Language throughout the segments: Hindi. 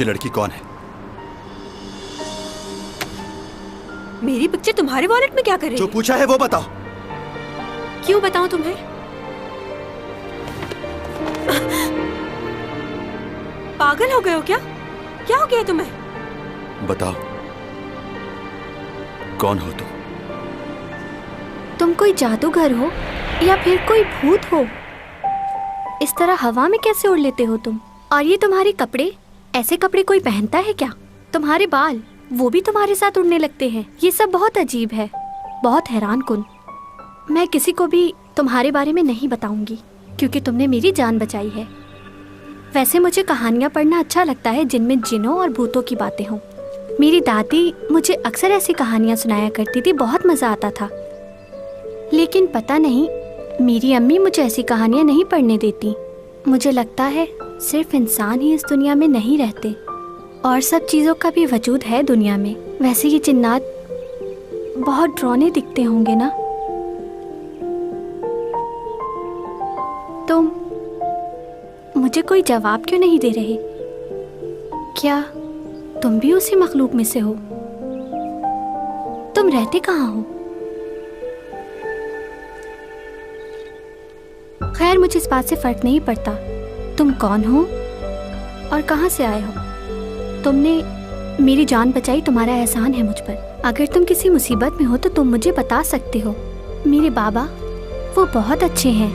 ये लड़की कौन है? मेरी पिक्चर तुम्हारे वॉलेट में क्या कर रही है? जो पूछा है वो बताओ। क्यों बताऊं तुम्हें? पागल हो गए हो क्या? क्या हो गया तुम्हें? बताओ, कौन हो तुम? तुम कोई जादूगर हो या फिर कोई भूत हो? इस तरह हवा में कैसे उड़ लेते हो तुम? और ये तुम्हारे कपड़े, ऐसे कपड़े कोई पहनता है क्या? तुम्हारे बाल, वो भी तुम्हारे साथ उड़ने लगते हैं। ये सब बहुत अजीब है, बहुत हैरान कुन। मैं किसी को भी तुम्हारे बारे में नहीं बताऊंगी क्योंकि तुमने मेरी जान बचाई है। वैसे मुझे कहानियाँ पढ़ना अच्छा लगता है जिनमें जिनों और भूतों की बातें हों। मेरी दादी मुझे अक्सर ऐसी कहानियाँ सुनाया करती थी, बहुत मज़ा आता था। लेकिन पता नहीं, मेरी अम्मी मुझे ऐसी कहानियाँ नहीं पढ़ने देती। मुझे लगता है सिर्फ इंसान ही इस दुनिया में नहीं रहते, और सब चीज़ों का भी वजूद है दुनिया में। वैसे ये जिन्नात बहुत डरावने दिखते होंगे ना? तुम मुझे कोई जवाब क्यों नहीं दे रहे? क्या तुम भी उसी मखलूक में से हो? तुम रहते कहाँ हो? खैर, मुझे इस बात से फर्क नहीं पड़ता तुम कौन हो और कहाँ से आए हो। तुमने मेरी जान बचाई, तुम्हारा एहसान है मुझ पर। अगर तुम किसी मुसीबत में हो तो तुम मुझे बता सकते हो। मेरे बाबा, वो बहुत अच्छे हैं।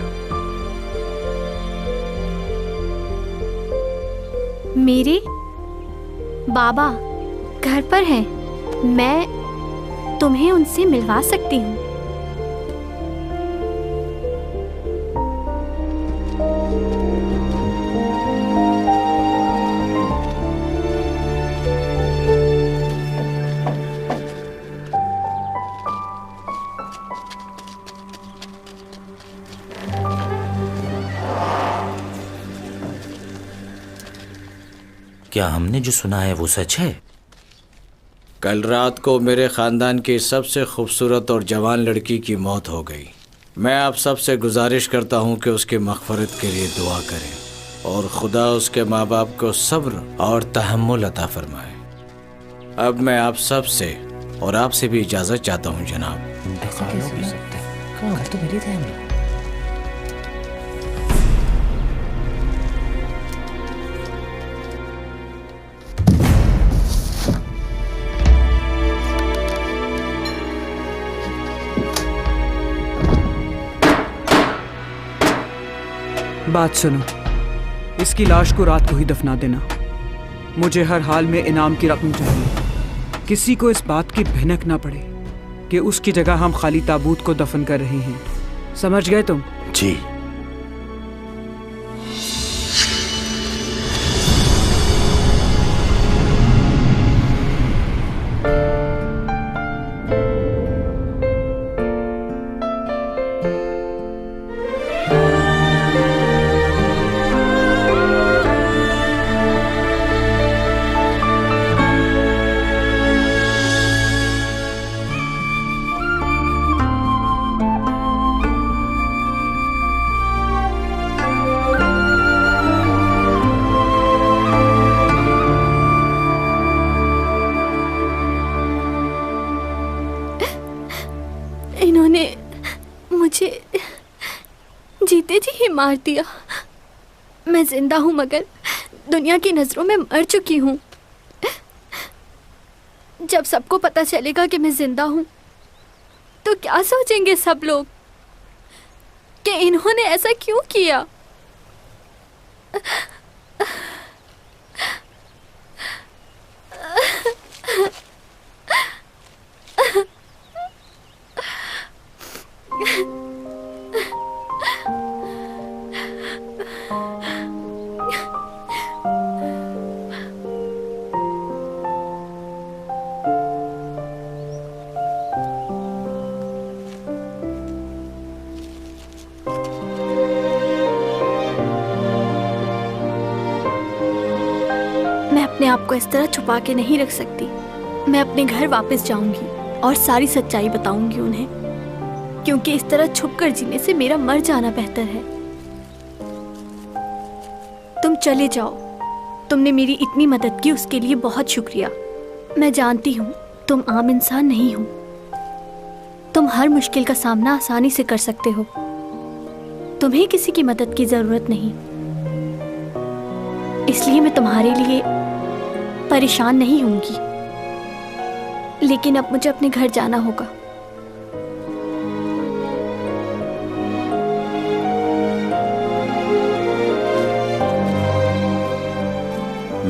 मेरे बाबा घर पर हैं, मैं तुम्हें उनसे मिलवा सकती हूँ। क्या हमने जो सुना है वो सच है? कल रात को मेरे ख़ानदान की सबसे खूबसूरत और जवान लड़की की मौत हो गई। मैं आप सबसे गुजारिश करता हूँ कि उसकी मग़फ़िरत के लिए दुआ करें और खुदा उसके माँ बाप को सब्र और तहम्मुल अता फरमाए। अब मैं आप सब से और आपसे भी इजाज़त चाहता हूँ जनाब। बात सुनो, इसकी लाश को रात को ही दफना देना। मुझे हर हाल में इनाम की रकम चाहिए। किसी को इस बात की भनक ना पड़े कि उसकी जगह हम खाली ताबूत को दफन कर रहे हैं। समझ गए तुम? जी। इन्होंने मुझे जीते जी ही मार दिया। मैं जिंदा हूँ मगर दुनिया की नज़रों में मर चुकी हूँ। जब सबको पता चलेगा कि मैं जिंदा हूँ तो क्या सोचेंगे सब लोग कि इन्होंने ऐसा क्यों किया? मैं अपने आप को इस तरह छुपा के नहीं रख सकती। मैं अपने घर वापस जाऊंगी और सारी सच्चाई बताऊंगी उन्हें, क्योंकि इस तरह छुपकर जीने से मेरा मर जाना बेहतर है। तुम चले जाओ, तुमने मेरी इतनी मदद की, उसके लिए बहुत शुक्रिया। मैं जानती हूँ तुम आम इंसान नहीं हो। तुम हर मुश्किल का सामना आसानी से कर सकते हो। तुम्हें किसी की मदद की जरूरत नहीं, इसलिए मैं तुम्हारे लिए परेशान नहीं होंगी। लेकिन अब मुझे अपने घर जाना होगा।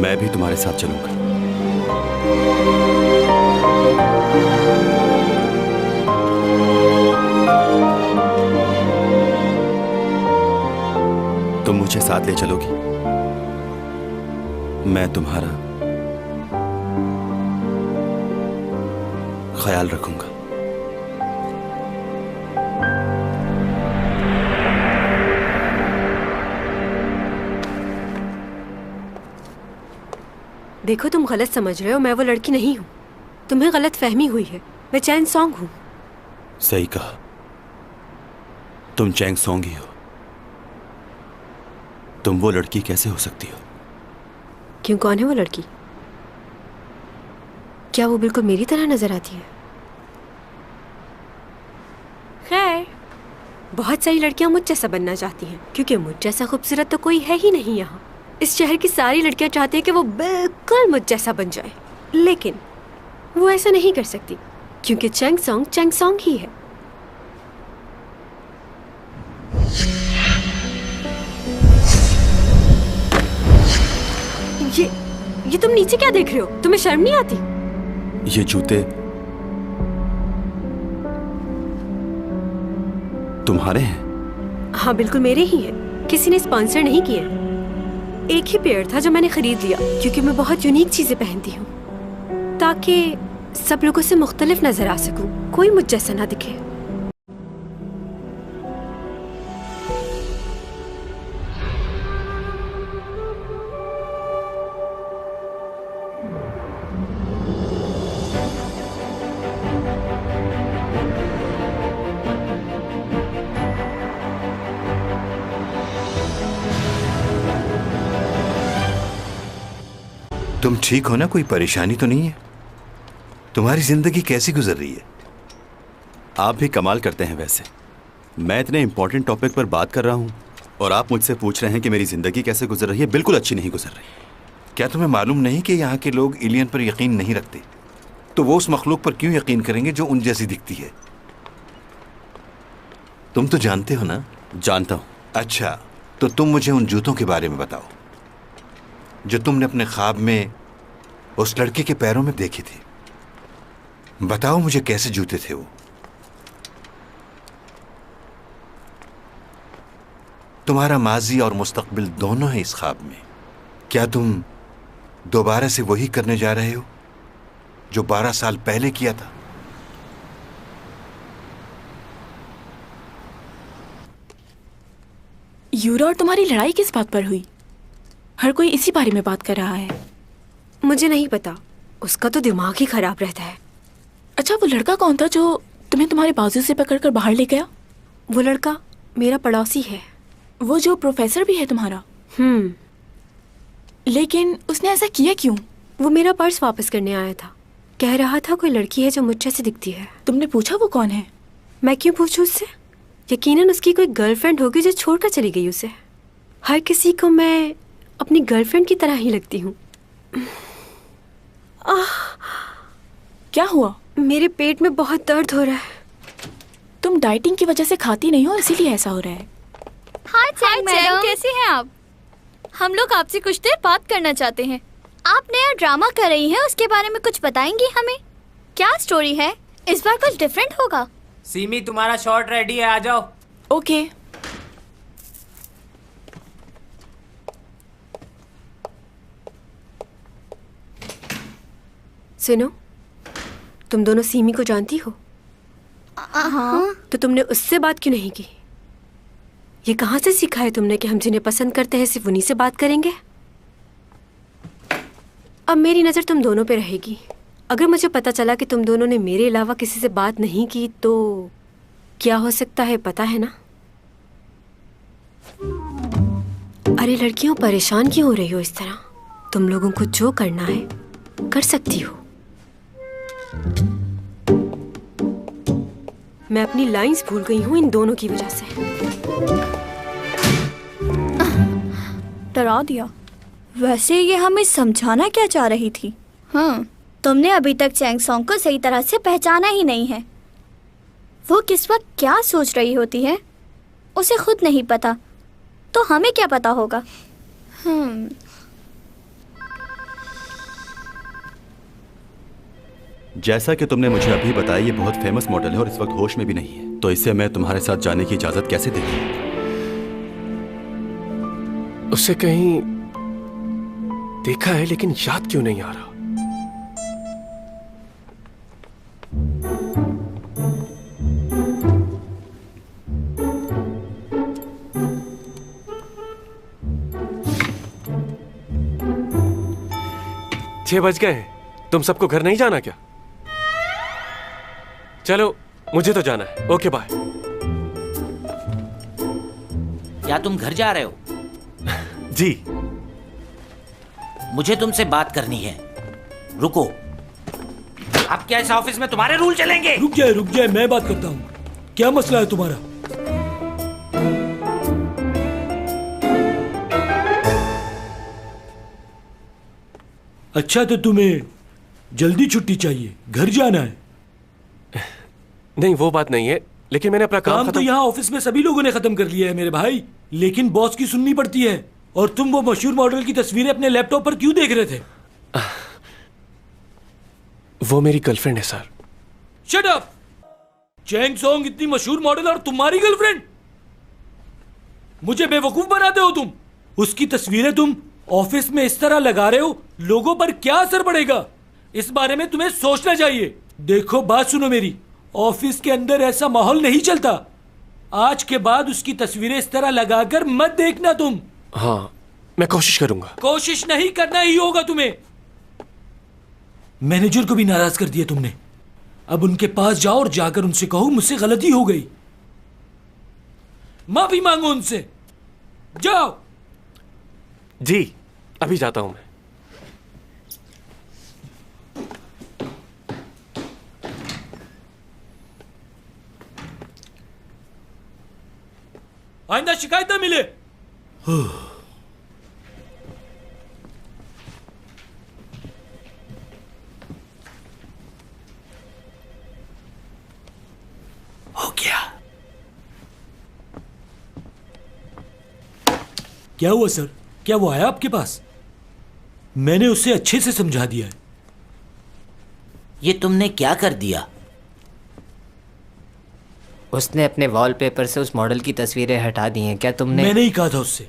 मैं भी तुम्हारे साथ चलूंगा। तुम मुझे साथ ले चलोगी? मैं तुम्हारा ख्याल रखूंगा। देखो, तुम गलत समझ रहे हो। मैं वो लड़की नहीं हूँ। तुम्हें गलत फहमी हुई है। मैं चैंग सॉन्ग हूँ। सही कहा, तुम चैंग सॉन्ग ही हो। तुम वो लड़की कैसे हो सकती हो? क्यों, कौन है वो लड़की? क्या वो बिल्कुल मेरी तरह नजर आती है? खैर, बहुत सारी लड़कियां मुझ जैसा बनना चाहती हैं, क्योंकि मुझ जैसा खूबसूरत तो कोई है ही नहीं यहाँ। इस शहर की सारी लड़कियां चाहती हैं कि वो बिल्कुल मुझ जैसा बन जाए, लेकिन वो ऐसा नहीं कर सकती, क्योंकि चैंग सॉन्ग ही है। ये तुम नीचे क्या देख रहे हो? तुम्हें शर्म नहीं आती? ये जूते तुम्हारे हैं? हाँ, बिल्कुल मेरे ही हैं। किसी ने स्पॉन्सर नहीं किए। एक ही पेयर था जो मैंने खरीद लिया, क्योंकि मैं बहुत यूनिक चीजें पहनती हूँ, ताकि सब लोगों से मुख्तलिफ नजर आ सकूं, कोई मुझ जैसा ना दिखे। तुम ठीक हो ना? कोई परेशानी तो नहीं है? तुम्हारी जिंदगी कैसी गुजर रही है? आप भी कमाल करते हैं वैसे। मैं इतने इंपॉर्टेंट टॉपिक पर बात कर रहा हूँ और आप मुझसे पूछ रहे हैं कि मेरी जिंदगी कैसे गुजर रही है। बिल्कुल अच्छी नहीं गुजर रही। क्या तुम्हें मालूम नहीं कि यहाँ के लोग एलियन पर यकीन नहीं रखते? तो वो उस मखलूक पर क्यों यकीन करेंगे जो उन जैसी दिखती है? तुम तो जानते हो ना? जानता हूँ। अच्छा, तो तुम मुझे उन जूतों के बारे में बताओ जो तुमने अपने ख्वाब में उस लड़के के पैरों में देखे थे। बताओ मुझे, कैसे जूते थे वो? तुम्हारा माजी और मुस्तकबिल दोनों है इस ख्वाब में। क्या तुम दोबारा से वही करने जा रहे हो जो 12 साल पहले किया था? यूरा और तुम्हारी लड़ाई किस बात पर हुई? हर कोई इसी बारे में बात कर रहा है। मुझे नहीं पता, उसका तो दिमाग ही खराब रहता है। अच्छा, वो लड़का कौन था जो तुम्हें तुम्हारे बाजू से पकड़कर बाहर ले गया? वो लड़का मेरा पड़ोसी है। वो जो प्रोफेसर भी है तुम्हारा? लेकिन उसने ऐसा किया क्यों? वो मेरा पर्स वापस करने आया था। कह रहा था कोई लड़की है जो मुझ जैसी दिखती है। तुमने पूछा वो कौन है? मैं क्यों पूछूं उससे? यकीनन उसकी कोई गर्लफ्रेंड होगी जो छोड़कर चली गई उसे। हर किसी को मैं अपनी गर्लफ्रेंड की तरह ही लगती हूँ। क्या हुआ? मेरे पेट में बहुत दर्द हो रहा है। तुम डाइटिंग की वजह से खाती नहीं हो, इसीलिए ऐसा हो रहा है। हाय चैंग मैडम, कैसी हैं आप? हम लोग आपसे कुछ देर बात करना चाहते हैं। आप नया ड्रामा कर रही हैं, उसके बारे में कुछ बताएंगी हमें? क्या स्टोरी है? इस बार कुछ डिफरेंट होगा। सीमी, तुम्हारा शॉट रेडी है, आ जाओ। ओके। सुनो, तुम दोनों सीमी को जानती हो? हाँ। तो तुमने उससे बात क्यों नहीं की? ये कहाँ से सीखा है तुमने कि हम जिन्हें पसंद करते हैं सिर्फ उन्हीं से बात करेंगे? अब मेरी नज़र तुम दोनों पे रहेगी। अगर मुझे पता चला कि तुम दोनों ने मेरे अलावा किसी से बात नहीं की तो क्या हो सकता है पता है ना? अरे लड़कियों, परेशान क्यों हो रही हो इस तरह? तुम लोगों को जो करना है कर सकती हो। मैं अपनी लाइंस भूल गई हूँ इन दोनों की वजह से। डरा दिया। वैसे ये हमें समझाना क्या चाह रही थी? तुमने अभी तक चैंग सॉन्ग को सही तरह से पहचाना ही नहीं है। वो किस वक्त क्या सोच रही होती है उसे खुद नहीं पता, तो हमें क्या पता होगा? जैसा कि तुमने मुझे अभी बताया, ये बहुत फेमस मॉडल है और इस वक्त होश में भी नहीं है, तो इसे मैं तुम्हारे साथ जाने की इजाजत कैसे दे दूं? उसे कहीं देखा है लेकिन याद क्यों नहीं आ रहा। छह बज गए हैं, तुम सबको घर नहीं जाना क्या? चलो मुझे तो जाना है। Okay bye. क्या तुम घर जा रहे हो? जी। मुझे तुमसे बात करनी है, रुको। अब क्या इस ऑफिस में तुम्हारे रूल चलेंगे? रुक जाए, मैं बात करता हूँ। क्या मसला है तुम्हारा? अच्छा, तो तुम्हें जल्दी छुट्टी चाहिए, घर जाना है? नहीं, वो बात नहीं है, लेकिन मैंने अपना काम तो यहाँ ऑफिस में सभी लोगों ने खत्म कर लिया है मेरे भाई, लेकिन बॉस की सुननी पड़ती है। और तुम वो मशहूर मॉडल की तस्वीरें अपने लैपटॉप पर क्यों देख रहे थे? वो मेरी गर्लफ्रेंड है sir. Shut up! Chang Song इतनी मशहूर मॉडल और तुम्हारी गर्लफ्रेंड? मुझे बेवकूफ बनाते हो तुम। उसकी तस्वीरें तुम ऑफिस में इस तरह लगा रहे हो, लोगों पर क्या असर पड़ेगा, इस बारे में तुम्हें सोचना चाहिए। देखो, बात सुनो मेरी, ऑफिस के अंदर ऐसा माहौल नहीं चलता। आज के बाद उसकी तस्वीरें इस तरह लगाकर मत देखना तुम। हाँ, मैं कोशिश करूंगा। कोशिश नहीं करना ही होगा तुम्हें। मैनेजर को भी नाराज कर दिया तुमने। अब उनके पास जाओ और जाकर उनसे कहो मुझसे गलती हो गई, माफी मांगो उनसे। जाओ। जी, अभी जाता हूं मैं। आइंदा शिकायत ना मिले। हो गया। क्या हुआ सर? क्या वो आया आपके पास? मैंने उसे अच्छे से समझा दिया है। ये तुमने क्या कर दिया? उसने अपने वॉलपेपर से उस मॉडल की तस्वीरें हटा दी हैं। क्या तुमने? मैंने ही कहा था उससे।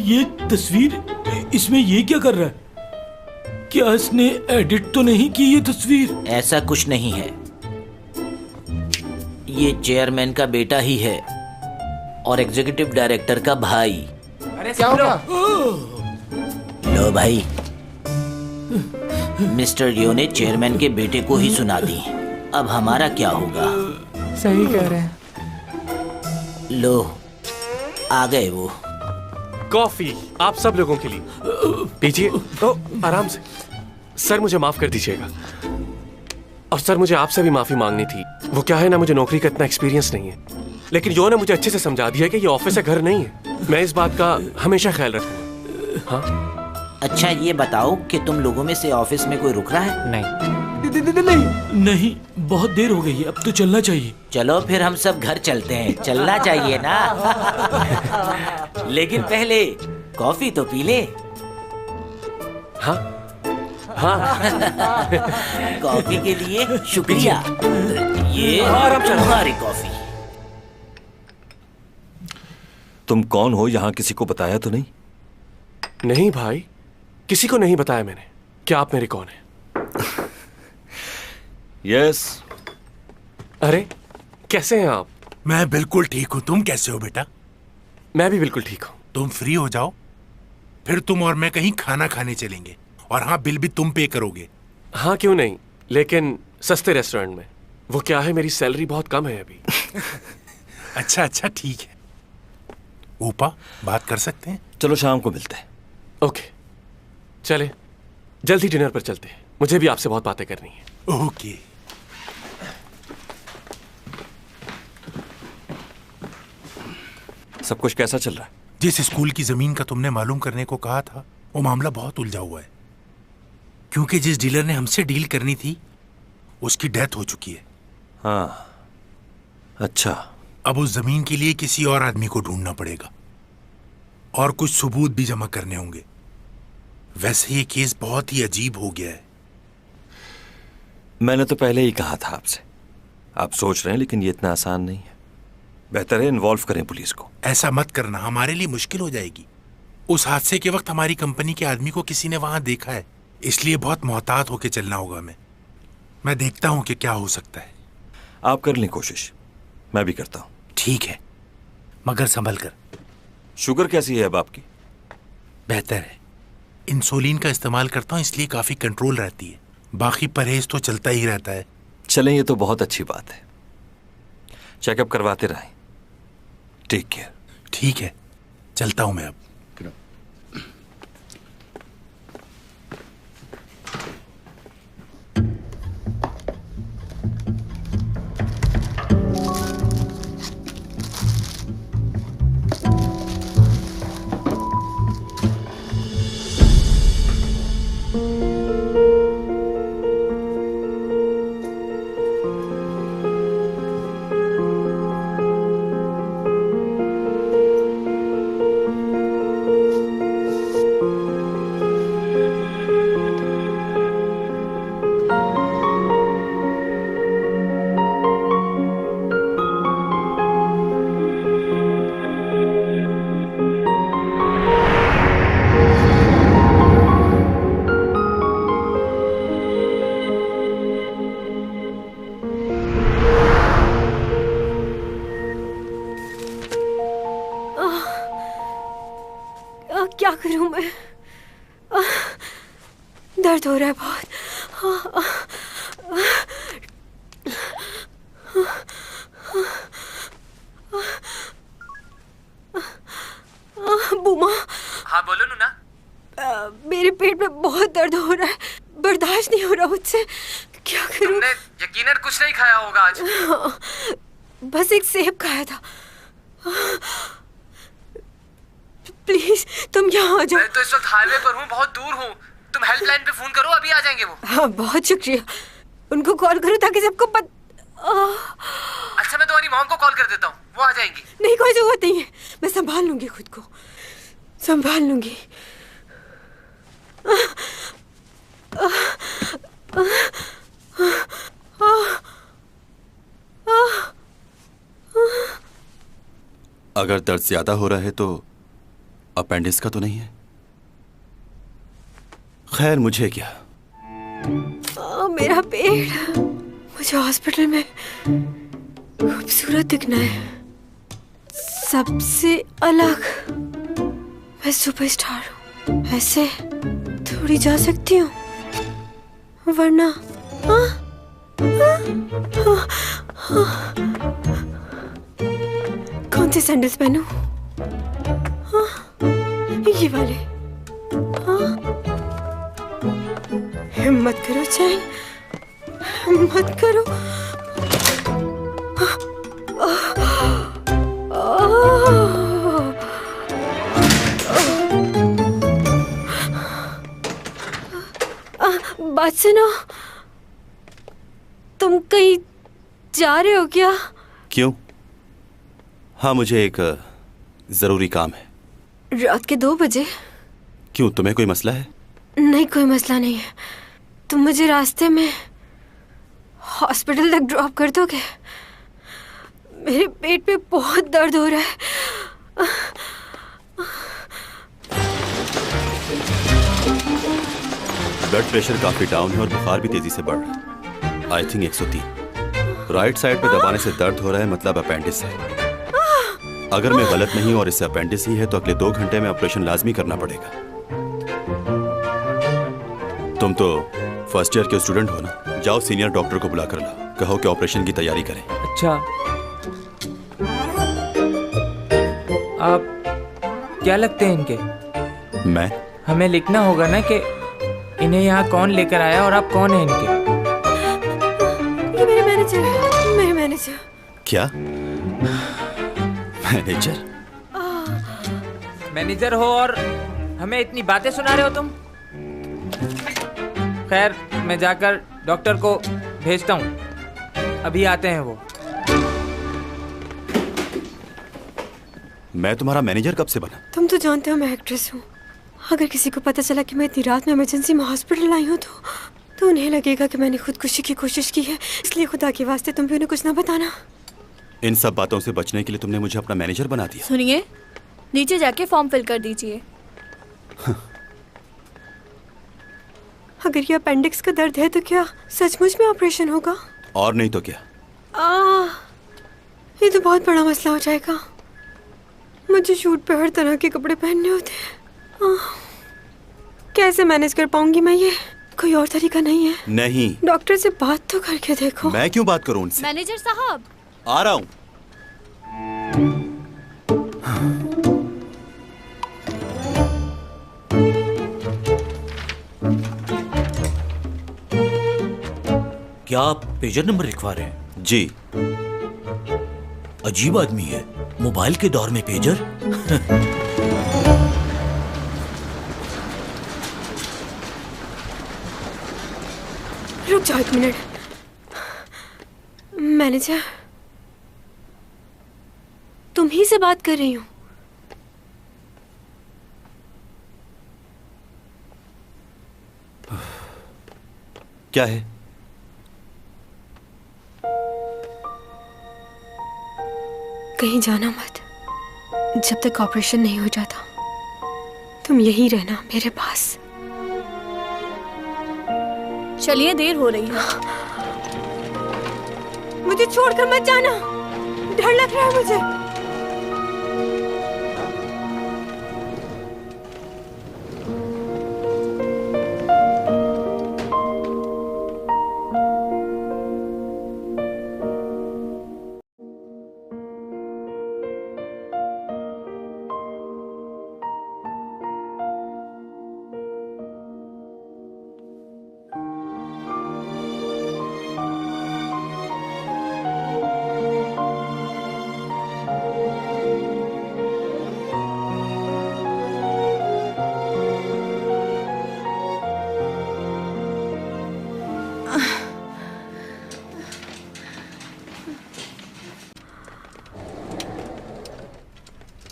ये तस्वीर, इसमें ये क्या कर रहा है? क्या इसने एडिट तो नहीं की ये तस्वीर? ऐसा कुछ नहीं है, ये चेयरमैन का बेटा ही है और एग्जीक्यूटिव डायरेक्टर का भाई। अरे क्या होगा? लो भाई, मिस्टर लियो ने चेयरमैन के बेटे को ही सुना दी। अब हमारा क्या होगा? सही कह रहे हैं। लो, आ गए वो। कॉफी आप सब लोगों के लिए पीजिए। तो आराम से। सर, मुझे माफ कर दीजिएगा। और सर, मुझे आपसे भी माफी मांगनी थी। वो क्या है ना, मुझे नौकरी का इतना एक्सपीरियंस नहीं है, लेकिन यो ने मुझे अच्छे से समझा दिया कि ये ऑफिस है, घर नहीं है। मैं इस बात का हमेशा ख्याल रखूंगा। हाँ? अच्छा, ये बताओ कि तुम लोगों में से ऑफिस में कोई रुक रहा है? नहीं, बहुत देर हो गई है, अब तो चलना चाहिए। चलो फिर हम सब घर चलते हैं। चलना चाहिए ना। लेकिन पहले कॉफी तो पी ले। हाँ हाँ। कॉफी के लिए शुक्रिया। ये तुम्हारी कॉफी। तुम कौन हो? यहाँ किसी को बताया तो नहीं? नहीं भाई, किसी को नहीं बताया मैंने। क्या आप मेरे कौन हैं? यस। अरे कैसे हैं आप? मैं बिल्कुल ठीक हूँ। तुम कैसे हो बेटा? मैं भी बिल्कुल ठीक हूँ। तुम फ्री हो जाओ, फिर तुम और मैं कहीं खाना खाने चलेंगे। और हाँ, बिल भी तुम पे करोगे। हाँ क्यों नहीं, लेकिन सस्ते रेस्टोरेंट में। वो क्या है, मेरी सैलरी बहुत कम है अभी। अच्छा ठीक है। ऊपा, बात कर सकते हैं? चलो शाम को मिलते हैं। ओके, चले जल्दी डिनर पर चलते हैं, मुझे भी आपसे बहुत बातें करनी है। ओके। सब कुछ कैसा चल रहा है? जिस स्कूल की जमीन का तुमने मालूम करने को कहा था, वो मामला बहुत उलझा हुआ है, क्योंकि जिस डीलर ने हमसे डील करनी थी उसकी डेथ हो चुकी है। हाँ, अच्छा। अब उस जमीन के लिए किसी और आदमी को ढूंढना पड़ेगा और कुछ सबूत भी जमा करने होंगे। वैसे ये केस बहुत ही अजीब हो गया है। मैंने तो पहले ही कहा था आपसे। आप सोच रहे हैं, लेकिन ये इतना आसान नहीं है। बेहतर है इन्वॉल्व करें पुलिस को। ऐसा मत करना, हमारे लिए मुश्किल हो जाएगी। उस हादसे के वक्त हमारी कंपनी के आदमी को किसी ने वहां देखा है, इसलिए बहुत मोहतात होकर चलना होगा हमें। मैं देखता हूं कि क्या हो सकता है। आप कर लें कोशिश, मैं भी करता हूं। ठीक है, मगर संभल कर। शुगर कैसी है अब आपकी? बेहतर है। इंसुलिन का इस्तेमाल करता हूं, इसलिए काफी कंट्रोल रहती है। बाकी परहेज तो चलता ही रहता है। चलें, ये तो बहुत अच्छी बात है। चेकअप करवाते रहें। Take care. ठीक है, चलता हूं मैं अब। क्या करूं मैं? दर्द हो रहा है बहुत। बुमा। हाँ बोलो नूना। मेरे पेट में बहुत दर्द हो रहा है, बर्दाश्त नहीं हो रहा मुझसे। क्या करूं? तुमने यकीनन कुछ नहीं खाया होगा आज। बस एक सेब खाया था। प्लीज तुम यहाँ आ जाओ। मैं तो इस वक्त हाईवे पर हूँ, बहुत दूर हूँ। तुम हेल्पलाइन पे फोन करो, अभी आ जाएंगे वो। हाँ बहुत शुक्रिया। उनको कॉल करो ताकि सबको अच्छा मैं तुम्हारी मॉम को कॉल कर देता हूँ, वो आ जाएंगी। नहीं कोई जरूरत नहीं है, मैं संभाल लूंगी, खुद को संभाल लूंगी। अगर दर्द ज्यादा हो रहा है तो अपेंडिक्स का तो नहीं है? खैर मुझे क्या। मेरा पेट, मुझे हॉस्पिटल में खूबसूरत दिखना है, सबसे अलग। मैं सुपरस्टार हूँ, ऐसे थोड़ी जा सकती हूँ, वरना कौन से सैंडल्स पहनूं? ये वाले। हिम्मत करो चैन, हिम्मत करो। बात सुनो, तुम कहीं जा रहे हो क्या? क्यों? हाँ मुझे एक जरूरी काम है। रात के 2 बजे? क्यों, तुम्हें कोई मसला है? नहीं कोई मसला नहीं है। तुम मुझे रास्ते में हॉस्पिटल तक ड्रॉप कर दोगे? मेरे पेट में बहुत दर्द हो रहा है। ब्लड प्रेशर काफी डाउन है और बुखार भी तेजी से बढ़ रहा है। I think 103। राइट साइड पे दबाने से दर्द हो रहा है, मतलब अपेंडिस है। अगर मैं गलत नहीं हूं और इससे अपेंडिस ही है तो अगले 2 घंटे में ऑपरेशन लाजमी करना पड़ेगा। तुम तो फर्स्ट ईयर के स्टूडेंट हो ना, जाओ सीनियर डॉक्टर को बुला कर लाओ, कहो कि ऑपरेशन की तैयारी करें। अच्छा आप क्या लगते हैं इनके? मैं? हमें लिखना होगा ना कि इन्हें यहाँ कौन लेकर आया और आप कौन हैं इनके। ये मेरे मैनेजर है, मेरे मैनेजर। क्या? मैनेजर? मैनेजर हो और हमें इतनी बातें सुना रहे हो तुम? खैर, मैं जाकर डॉक्टर को भेजता हूँ, अभी आते हैं वो। मैं तुम्हारा मैनेजर कब से बना? तुम तो जानते हो मैं एक्ट्रेस हूँ। अगर किसी को पता चला कि मैं इतनी रात में इमरजेंसी में हॉस्पिटल आई हूँ तो उन्हें लगेगा कि मैंने खुदकुशी की कोशिश की है। इसलिए खुदा के वास्ते तुम भी उन्हें कुछ ना बताना। इन सब बातों से बचने के लिए तुमने मुझे अपना मैनेजर बना दिया। सुनिए, नीचे जाके फॉर्म फिल कर दीजिए। अगर ये अपेंडिक्स का दर्द है तो क्या सचमुच में ऑपरेशन होगा? और नहीं तो क्या। ये तो बहुत बड़ा मसला हो जाएगा। मुझे शूट पे हर तरह के कपड़े पहनने होते हैं। कैसे मैनेज कर पाऊंगी मैं ये? कोई और तरीका नहीं है? नहीं। डॉक्टर से बात तो करके देखो। मैं क्यों बात करूं उनसे? मैनेजर साहब, आ रहा हूं। क्या आप पेजर नंबर लिखवा रहे हैं? जी। अजीब आदमी है, मोबाइल के दौर में पेजर। रुक जाओ एक मिनट। मैनेजर, तुम ही से बात कर रही हूँ। क्या है? कहीं जाना मत जब तक ऑपरेशन नहीं हो जाता। तुम यहीं रहना मेरे पास। चलिए, देर हो रही है। मुझे छोड़कर मत जाना, डर लग रहा है मुझे।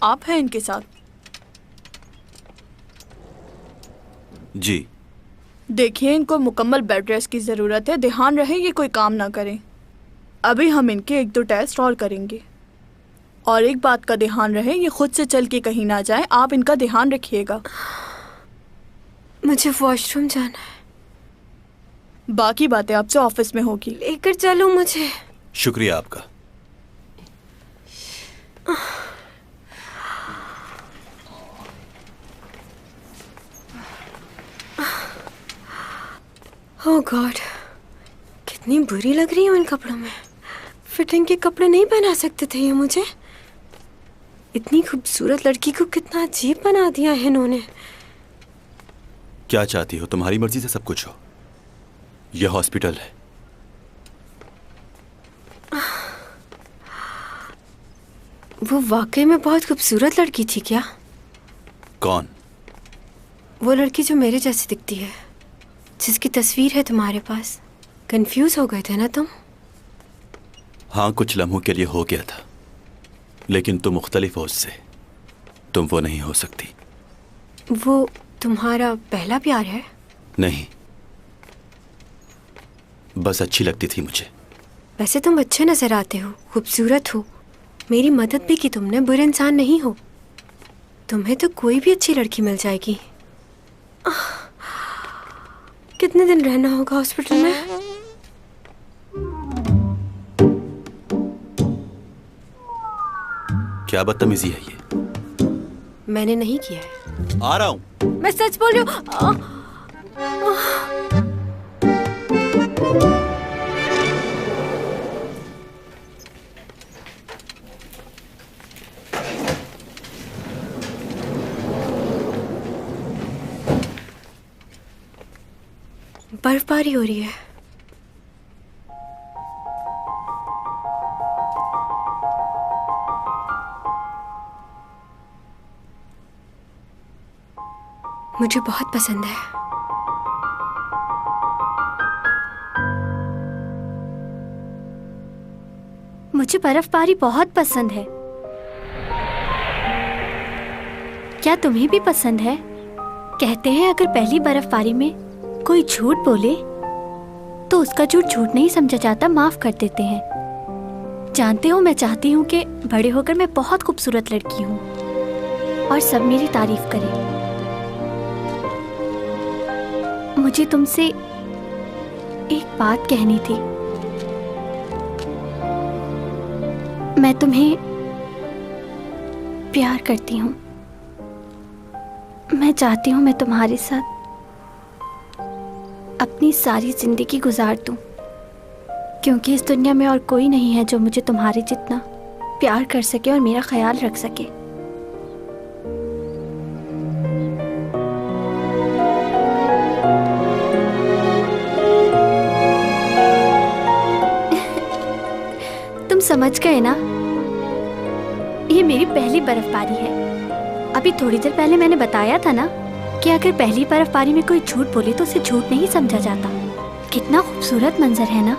आप हैं इनके साथ? जी। देखिए, इनको मुकम्मल बेड रेस्ट की ज़रूरत है। ध्यान रहे ये कोई काम ना करें। अभी हम इनके 1-2 टेस्ट और करेंगे। और एक बात का ध्यान रहे, ये खुद से चल के कहीं ना जाए। आप इनका ध्यान रखिएगा। मुझे वॉशरूम जाना है। बाकी बातें आपसे ऑफिस में होगी। लेकर चलो मुझे। शुक्रिया आपका। ओह गॉड, कितनी बुरी लग रही हूँ इन कपड़ों में। फिटिंग के कपड़े नहीं पहना सकते थे ये मुझे। इतनी खूबसूरत लड़की को कितना अजीब बना दिया है इन्होंने। क्या चाहती हो? तुम्हारी मर्जी से सब कुछ हो। यह हॉस्पिटल है। वो वाकई में बहुत खूबसूरत लड़की थी क्या? कौन? वो लड़की जो मेरे जैसी दिखती है, जिसकी तस्वीर है तुम्हारे पास। कंफ्यूज हो गए थे ना तुम? हाँ, कुछ लम्हों के लिए हो गया था, लेकिन तुम मुख्तलिफ हो उससे। तुम वो नहीं हो सकती। वो तुम्हारा पहला प्यार है? नहीं, बस अच्छी लगती थी मुझे। वैसे तुम अच्छे नजर आते हो, खूबसूरत हो। मेरी मदद भी की तुमने, बुरे इंसान नहीं हो। तुम्हें तो कोई भी अच्छी लड़की मिल जाएगी। कितने दिन रहना होगा हॉस्पिटल में? क्या बदतमीजी है ये? मैंने नहीं किया है। आ रहा हूं। मैं सच बोल रही हूँ। बर्फबारी हो रही है। मुझे बहुत पसंद है। मुझे बर्फबारी बहुत पसंद है। क्या तुम्हें भी पसंद है? कहते हैं अगर पहली बर्फबारी में कोई झूठ बोले तो उसका झूठ झूठ नहीं समझा जाता, माफ कर देते हैं। जानते हो, मैं चाहती हूँ कि बड़े होकर मैं बहुत खूबसूरत लड़की हूँ और सब मेरी तारीफ करें। मुझे तुमसे एक बात कहनी थी। मैं तुम्हें प्यार करती हूँ। मैं चाहती हूँ मैं तुम्हारे साथ अपनी सारी जिंदगी गुजार दूँ, क्योंकि इस दुनिया में और कोई नहीं है जो मुझे तुम्हारे जितना प्यार कर सके और मेरा ख्याल रख सके। तुम समझ गए ना? ये मेरी पहली बर्फबारी है। अभी थोड़ी देर पहले मैंने बताया था ना कि अगर पहली बर्फबारी में कोई झूठ बोले तो उसे झूठ नहीं समझा जाता। कितना खूबसूरत मंजर है ना?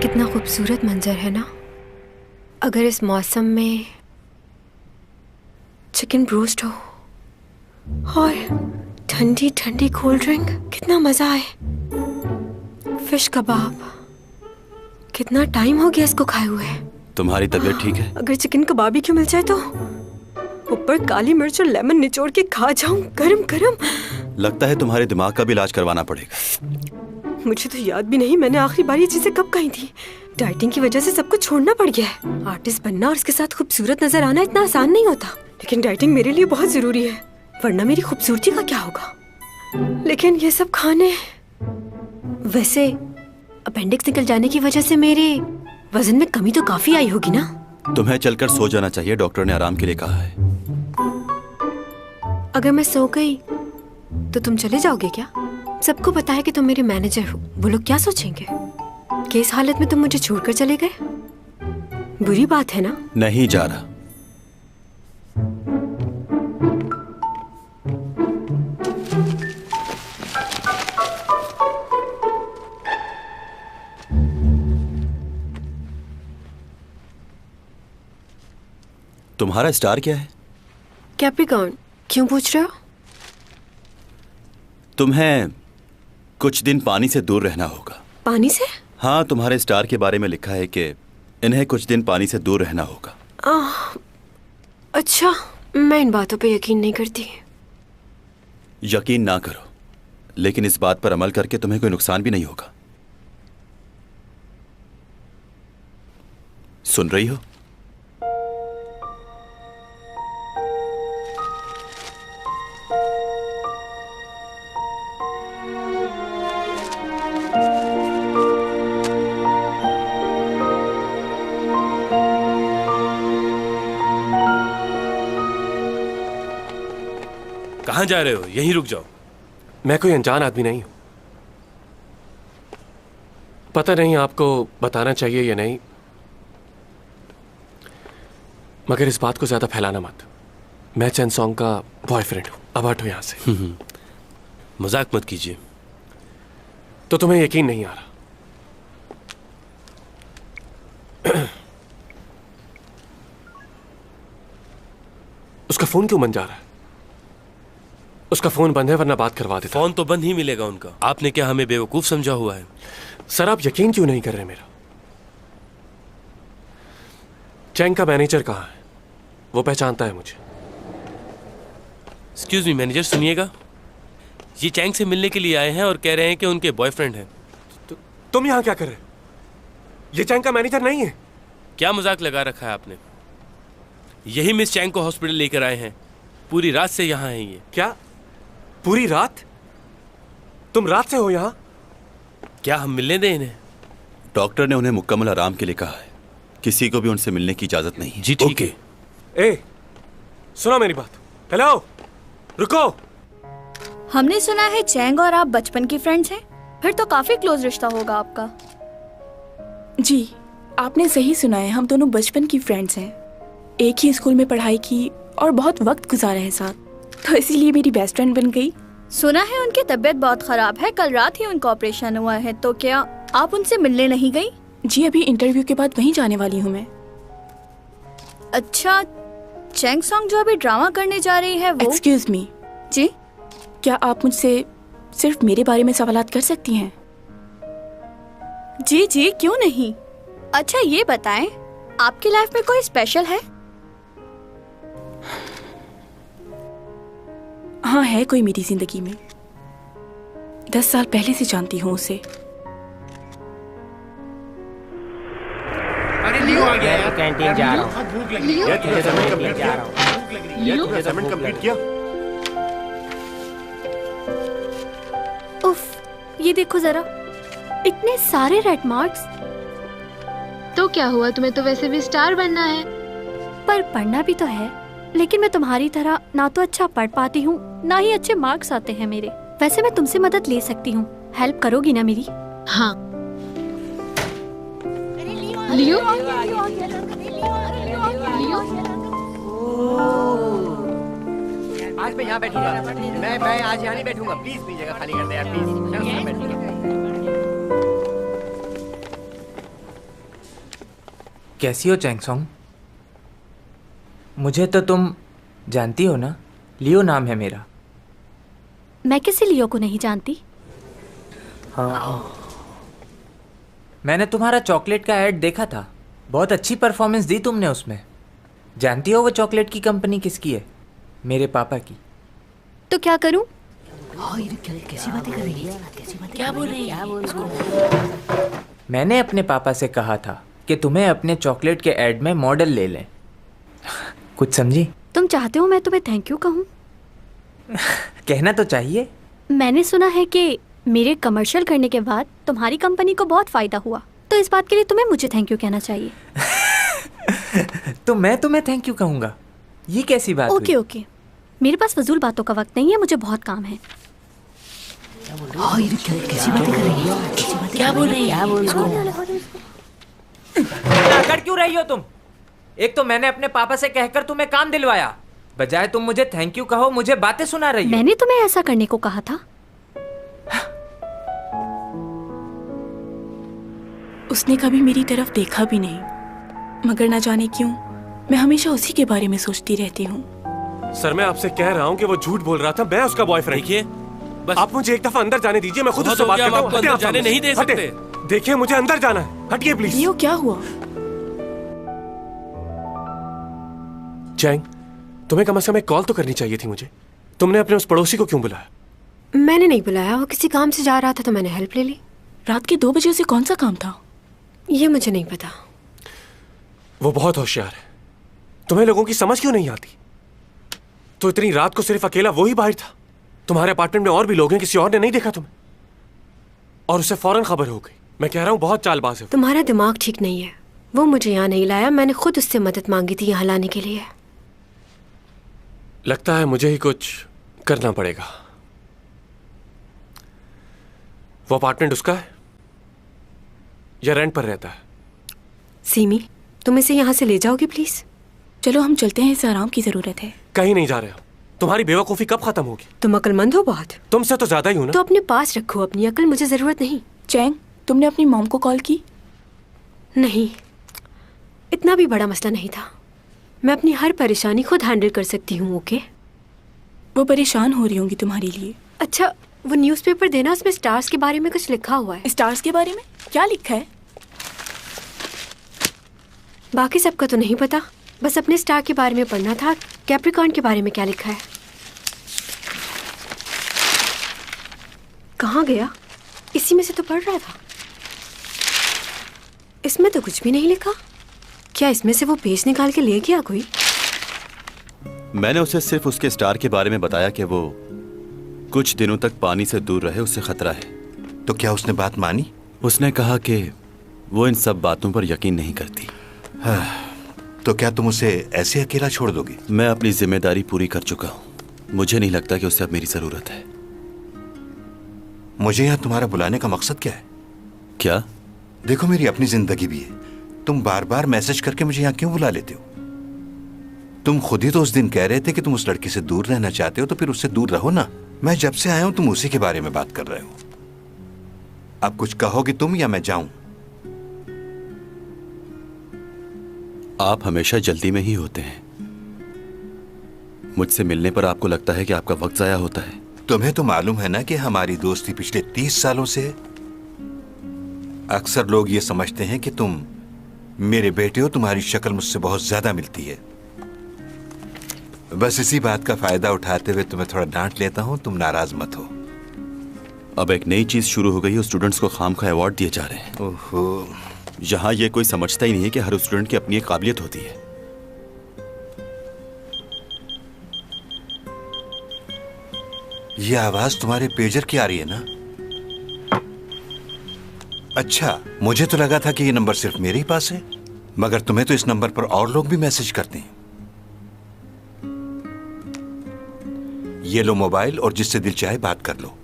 कितना खूबसूरत मंजर है ना? अगर इस मौसम में चिकन ब्रोस्ट हो और ठंडी ठंडी कोल्ड ड्रिंक, कितना मजा आए। फिश कबाब, कितना टाइम हो गया इसको खाए हुए। तुम्हारी तबीयत ठीक है? अगर चिकन कबाब ही क्यों मिल जाए तो ऊपर काली मिर्च और लेमन निचोड़ के खा जाऊं गरम गरम। लगता है तुम्हारे दिमाग का भी इलाज करवाना पड़ेगा। मुझे तो याद भी नहीं मैंने आखिरी बार ये चीजें कब खाई थी। डाइटिंग की वजह से सब कुछ छोड़ना पड़ गया है। आर्टिस्ट बनना और इसके साथ खूबसूरत नजर आना इतना आसान नहीं होता, लेकिन डाइटिंग मेरे लिए बहुत जरूरी है, वरना मेरी खूबसूरती का क्या होगा। लेकिन ये सब खाने, वैसे अपेंडिक्स निकल जाने की वजह से मेरे वजन में कमी तो काफी आई होगी ना? तुम्हें चलकर सो जाना चाहिए, डॉक्टर ने आराम के लिए कहा है। अगर मैं सो गई तो तुम चले जाओगे क्या? सबको पता है कि तुम मेरे मैनेजर हो, वो लोग क्या सोचेंगे कि इस हालत में तुम मुझे छोड़कर चले गए? बुरी बात है ना? नहीं जा रहा। तुम्हारा स्टार क्या है? कैप्रिकॉर्न। क्यों पूछ रहे हो? तुम्हें कुछ दिन पानी से दूर रहना होगा। पानी से? हाँ, तुम्हारे स्टार के बारे में लिखा है कि इन्हें कुछ दिन पानी से दूर रहना होगा। अच्छा, मैं इन बातों पे यकीन नहीं करती। यकीन ना करो, लेकिन इस बात पर अमल करके तुम्हें कोई नुकसान भी नहीं होगा। सुन रही हो? कहाँ जा रहे हो? यहीं रुक जाओ। मैं कोई अनजान आदमी नहीं हूं। पता नहीं आपको बताना चाहिए या नहीं, मगर इस बात को ज्यादा फैलाना मत। मैं चैन सॉन्ग का बॉयफ्रेंड हूं। अब हटो यहां से। मजाक मत कीजिए। तो तुम्हें यकीन नहीं आ रहा? उसका फोन क्यों बंद जा रहा है? उसका फोन बंद है, वरना बात करवा देता। फोन तो बंद ही मिलेगा उनका। आपने क्या हमें बेवकूफ समझा हुआ है? सर, आप यकीन क्यों नहीं कर रहे मेरा? चैंग का मैनेजर कहाँ है? वो पहचानता है मुझे। एक्सक्यूज मी मैनेजर, सुनिएगा। ये चैंग से मिलने के लिए आए हैं और कह रहे हैं कि उनके बॉयफ्रेंड हैं। तुम यहाँ क्या कर रहे हो? ये चैंग का मैनेजर नहीं है। क्या मजाक लगा रखा है आपने? यही मिस चैंग को हॉस्पिटल लेकर आए हैं। पूरी रात से यहाँ हैं ये। क्या पूरी रात? तुम रात से हो यहाँ? क्या हम मिलने दें इन्हें? डॉक्टर ने उन्हें मुकम्मल आराम के लिए कहा है। किसी को भी उनसे मिलने की इजाजत नहीं। जी ठीक है। ए, सुनो मेरी बात। हेलो, रुको। हमने सुना है चैंग और आप बचपन के फ्रेंड्स हैं। फिर तो काफी क्लोज रिश्ता होगा आपका। जी, आपने सही सुना है, हम दोनों बचपन की फ्रेंड्स हैं। एक ही स्कूल में पढ़ाई की और बहुत वक्त गुजारा है साथ, तो इसीलिए मेरी बेस्ट फ्रेंड बन गई। सुना है उनकी तबीयत बहुत खराब है, कल रात ही उनका ऑपरेशन हुआ है, तो क्या आप उनसे मिलने नहीं गई? जी, अभी इंटरव्यू के बाद वहीं जाने वाली हूँ मैं। अच्छा, चैंग सॉन्ग जो अभी ड्रामा करने जा रही है वो? Excuse me. जी, क्या आप मुझसे सिर्फ मेरे बारे में सवालात कर सकती हैं? जी जी, क्यों नहीं। अच्छा ये बताएं, आपकी लाइफ में कोई स्पेशल है? हाँ, है कोई मेरी जिंदगी में। 10 साल पहले से जानती हूँ उसे। अरे लियो आ गया यार, कैंटीन जा रहा हूँ। बहुत भूख लगी है। तुझे असाइनमेंट कंप्लीट किया? तुझे असाइनमेंट कंप्लीट किया? उफ, ये देखो जरा, इतने सारे रेड मार्क्स। तो क्या हुआ, तुम्हें तो वैसे भी स्टार बनना है। पर पढ़ना भी तो है, लेकिन मैं तुम्हारी तरह ना तो अच्छा पढ़ पाती हूँ, ना ही अच्छे मार्क्स आते हैं मेरे। वैसे मैं तुमसे मदद ले सकती हूँ, हेल्प करोगी ना मेरी? हाँ। लियो? आज मैं यहाँ बैठूंगा। मैं आज यहाँ नहीं बैठूंगा। प्लीज मेरी जगह खाली कर दे यार, प्लीज। मैं उसमें बैठूंगा। कैसी हो चैंगसोंग? मुझे तो तुम जानती हो ना, लियो नाम है मेरा। मैं किसी लियो को नहीं जानती। हाँ, मैंने तुम्हारा चॉकलेट का ऐड देखा था, बहुत अच्छी परफॉर्मेंस दी तुमने उसमें। जानती हो वो चॉकलेट की कंपनी किसकी है? मेरे पापा की। तो क्या करूं? कैसी बातें कर रही है? क्या बोल रही है? मैंने अपने पापा से कहा था कि तुम्हें अपने चॉकलेट के ऐड में मॉडल ले लें। कुछ समझी? तुम चाहते हो मैं तुम्हें थैंक यू कहूं? कहना तो चाहिए। मैंने सुना है कि मेरे कमर्शियल करने के बाद तुम्हारी कंपनी को बहुत फायदा हुआ, तो इस बात के लिए तुम्हें मुझे थैंक यू कहना चाहिए। तो मैं तुम्हें थैंक यू कहूंगा? ये कैसी बात ओके ओके, मेरे पास फजूल बातों का वक्त नहीं है, मुझे बहुत काम है। कैसी बातें कर रही है? क्या बोल रही है? अकड़ क्यों रही हो तुम? एक तो मैंने अपने पापा से कहकर तुम्हें काम दिलवाया, बजाय तुम मुझे थैंक यू कहो मुझे बातें सुना रही हो। मैंने तुम्हें ऐसा करने को कहा था? उसने कभी मेरी तरफ देखा भी नहीं, मगर ना जाने क्यों मैं हमेशा उसी के बारे में सोचती रहती हूँ। सर मैं आपसे कह रहा हूँ कि वो झूठ बोल रहा था, मैं उसका बॉयफ्रेंड। देखिए, बस आप मुझे एक दफा अंदर जाने दीजिए, मैं खुद उससे बात करता हूँ। आपको अंदर जाने नहीं दे सकते। देखिए मुझे अंदर जाना है, हटिए प्लीज। लियो क्या हुआ? चैंग, तुम्हें कम से कम एक कॉल तो करनी चाहिए थी मुझे। तुमने अपने उस पड़ोसी को क्यों बुलाया? मैंने नहीं बुलाया, वो किसी काम से जा रहा था तो मैंने हेल्प ले ली। रात के 2 बजे से कौन सा काम था? ये मुझे नहीं पता। वो बहुत होशियार है, तुम्हें लोगों की समझ क्यों नहीं आती? तो इतनी रात को सिर्फ अकेला वो ही बाहर था? तुम्हारे अपार्टमेंट में और भी लोग हैं, किसी और ने नहीं देखा तुम्हें? और उसे फौरन खबर हो गई। मैं कह रहा हूँ बहुत चालबाज है। तुम्हारा दिमाग ठीक नहीं है, वो मुझे यहाँ नहीं लाया, मैंने खुद उससे मदद मांगी थी यहाँ लाने के लिए। लगता है मुझे ही कुछ करना पड़ेगा। वो अपार्टमेंट उसका है या रेंट पर रहता है? सीमी, तुम इसे यहाँ से ले जाओगे प्लीज? चलो हम चलते हैं, इसे आराम की जरूरत है। कहीं नहीं जा रहे हो। तुम्हारी बेवकूफी कब खत्म होगी? तुम अक्लमंद हो बहुत। तुमसे तो ज्यादा ही हूं ना। तो अपने पास रखो अपनी अकल, मुझे जरूरत नहीं। चैंग, तुमने अपनी मॉम को कॉल की? नहीं, इतना भी बड़ा मसला नहीं था। मैं अपनी हर परेशानी खुद हैंडल कर सकती हूँ। ओके? वो परेशान हो रही होंगी तुम्हारे लिए। अच्छा, वो न्यूज़पेपर देना, उसमें स्टार्स के बारे में कुछ लिखा हुआ है। स्टार्स के बारे में क्या लिखा है? बाकी सबका तो नहीं पता, बस अपने स्टार के बारे में पढ़ना था। कैप्रिकॉर्न के बारे में क्या लिखा है? कहाँ गया? इसी में से तो पढ़ रहा था। इसमें तो कुछ भी नहीं लिखा। क्या इसमें से वो पेज निकाल के ले गया कोई? मैंने उसे सिर्फ उसके स्टार के बारे में बताया कि वो कुछ दिनों तक पानी से दूर रहे, उससे खतरा है। तो क्या उसने बात मानी? उसने कहा कि वो इन सब बातों पर यकीन नहीं करती। तो क्या तुम उसे ऐसे अकेला छोड़ दोगे? मैं अपनी जिम्मेदारी पूरी कर चुका हूँ। मुझे नहीं लगता कि उसे अब मेरी जरूरत है। मुझे यहाँ तुम्हारा बुलाने का मकसद क्या है? क्या? देखो, मेरी अपनी जिंदगी भी है। तुम बार बार मैसेज करके मुझे यहाँ क्यों बुला लेते हो? तुम खुद ही तो उस दिन कह रहे थे कि तुम उस लड़की से दूर रहना चाहते हो, तो फिर उससे दूर रहो ना। मैं जब से आया हूं तुम उसी के बारे में बात कर रहे हो। अब कुछ कहोगे तुम या मैं जाऊं? आप हमेशा जल्दी में ही होते हैं। मुझसे मिलने पर आपको लगता है कि आपका वक्त जाया होता है। तुम्हें तो मालूम है ना कि हमारी दोस्ती पिछले 30 सालों से है। अक्सर लोग ये समझते हैं कि तुम मेरे बेटे हो, तुम्हारी शक्ल मुझसे बहुत ज्यादा मिलती है। बस इसी बात का फायदा उठाते हुए तुम्हें थोड़ा डांट लेता हूं, तुम नाराज मत हो। अब एक नई चीज शुरू हो गई है, स्टूडेंट्स को खामखा अवार्ड दिए जा रहे हैं। ओहो, यहाँ ये कोई समझता ही नहीं है कि हर स्टूडेंट की अपनी एक काबिलियत होती है। ये आवाज तुम्हारे पेजर की आ रही है ना? अच्छा, मुझे तो लगा था कि ये नंबर सिर्फ मेरे ही पास है, मगर तुम्हें तो इस नंबर पर और लोग भी मैसेज करते हैं। ये लो मोबाइल और जिससे दिल चाहे बात कर लो।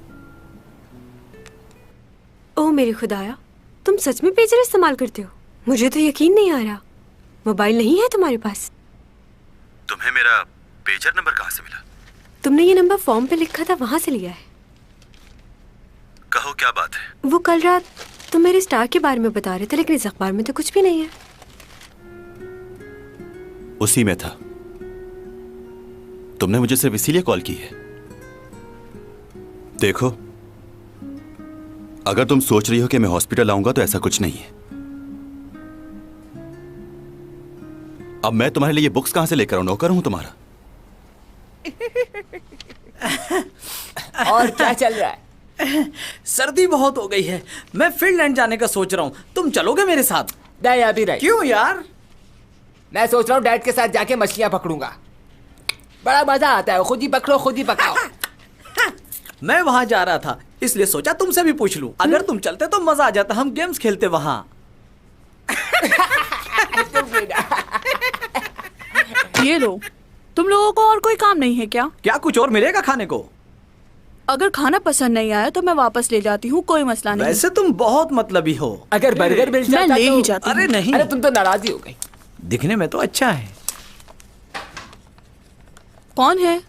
ओह मेरे खुदाया, तुम सच में पेजर इस्तेमाल करते हो? मुझे तो यकीन नहीं आ रहा। मोबाइल नहीं है तुम्हारे पास? तुम्हें मेरा पेजर नंबर कहाँ से मिला? तुमने ये नंबर फॉर्म पे लिखा था, वहां से लिया है। कहो क्या बात है? वो कल रात तुम मेरे स्टार के बारे में बता रहे थे, लेकिन इस अखबार में तो कुछ भी नहीं है। उसी में था। तुमने मुझे सिर्फ इसीलिए कॉल की है। देखो, अगर तुम सोच रही हो कि मैं हॉस्पिटल आऊंगा तो ऐसा कुछ नहीं है। अब मैं तुम्हारे लिए बुक्स कहां से लेकर आऊं? नौकर हूं तुम्हारा? और क्या चल रहा है? सर्दी बहुत हो गई है, मैं फिनलैंड जाने का सोच रहा हूँ। तुम चलोगे मेरे साथ? नहीं अभी नहीं। क्यों यार? मैं सोच रहा हूँ डैड के साथ जाके मछलियाँ पकड़ूंगा। बड़ा मजा आता है, खुद ही पकड़ो खुद ही पकाओ। मैं वहां जा रहा था, इसलिए सोचा तुमसे भी पूछ लूं। अगर तुम चलते तो मजा आ जाता, हम गेम्स खेलते वहां। ये लो, तुम लोगों को और कोई काम नहीं है क्या? क्या कुछ और मिलेगा खाने को? अगर खाना पसंद नहीं आया तो मैं वापस ले जाती हूँ, कोई मसला नहीं। वैसे तुम बहुत मतलबी हो। अगर बर्गर मिल जाता मैं ले तो... ही जाती अरे हूँ। नहीं, अरे तुम तो नाराज ही हो गई। दिखने में तो अच्छा है। कौन है?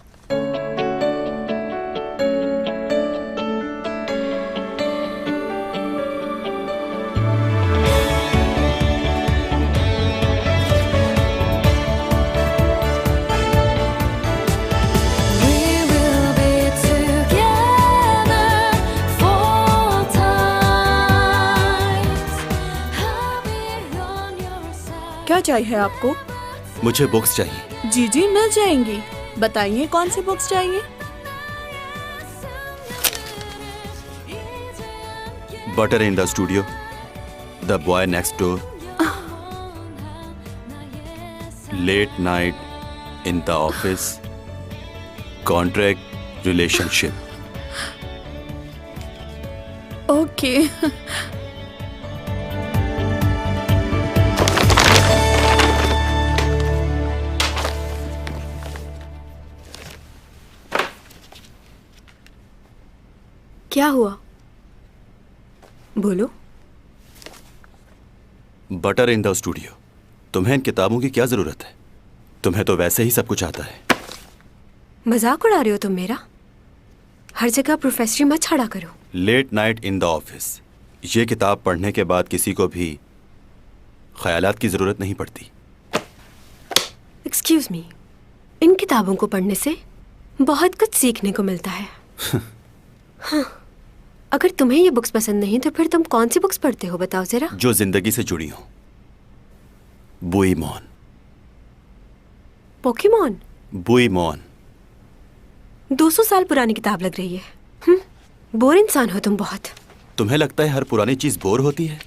क्या चाहिए आपको? मुझे बुक्स चाहिए। जी जी मिल जाएंगी। बताइए कौन सी बुक्स चाहिए? Butter in the studio, the boy next door, late night in the office, contract relationship. Okay. क्या हुआ? बोलो। Butter in the studio. तुम्हें इन किताबों की क्या जरूरत है? तुम्हें तो वैसे ही सब कुछ आता है। मजाक उड़ा रहे हो तुम मेरा? हर जगह प्रोफेसरी मत छड़ा करो। Late night in the office, ये किताब पढ़ने के बाद किसी को भी ख्यालात की जरूरत नहीं पड़ती। एक्सक्यूज मी, इन किताबों को पढ़ने से बहुत कुछ सीखने को मिलता है। हाँ, अगर तुम्हें ये बुक्स पसंद नहीं तो फिर तुम कौन सी बुक्स पढ़ते हो, बताओ जरा। जो जिंदगी से जुड़ी हो। बुईमॉन। पोकेमॉन? बुईमॉन। 200 साल पुरानी किताब लग रही है। बोर इंसान हो तुम बहुत। तुम्हें लगता है हर पुरानी चीज बोर होती है?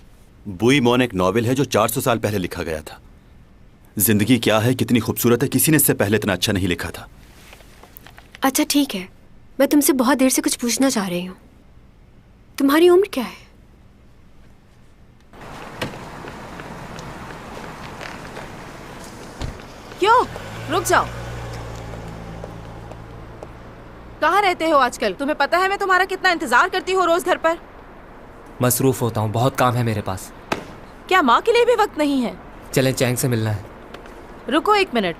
बुईमॉन एक नॉवेल है जो 400 साल पहले लिखा गया था। जिंदगी क्या है, कितनी खूबसूरत है, किसी ने इससे पहले इतना अच्छा नहीं लिखा था। अच्छा ठीक है, मैं तुमसे बहुत देर से कुछ पूछना चाह रही हूँ। तुम्हारी उम्र क्या है? क्यों? रुक जाओ। कहाँ रहते हो आजकल? तुम्हें पता है मैं तुम्हारा कितना इंतजार करती हूँ रोज घर पर। मसरूफ होता हूँ, बहुत काम है मेरे पास। क्या माँ के लिए भी वक्त नहीं है? चलें, चैंग से मिलना है। रुको 1 मिनट।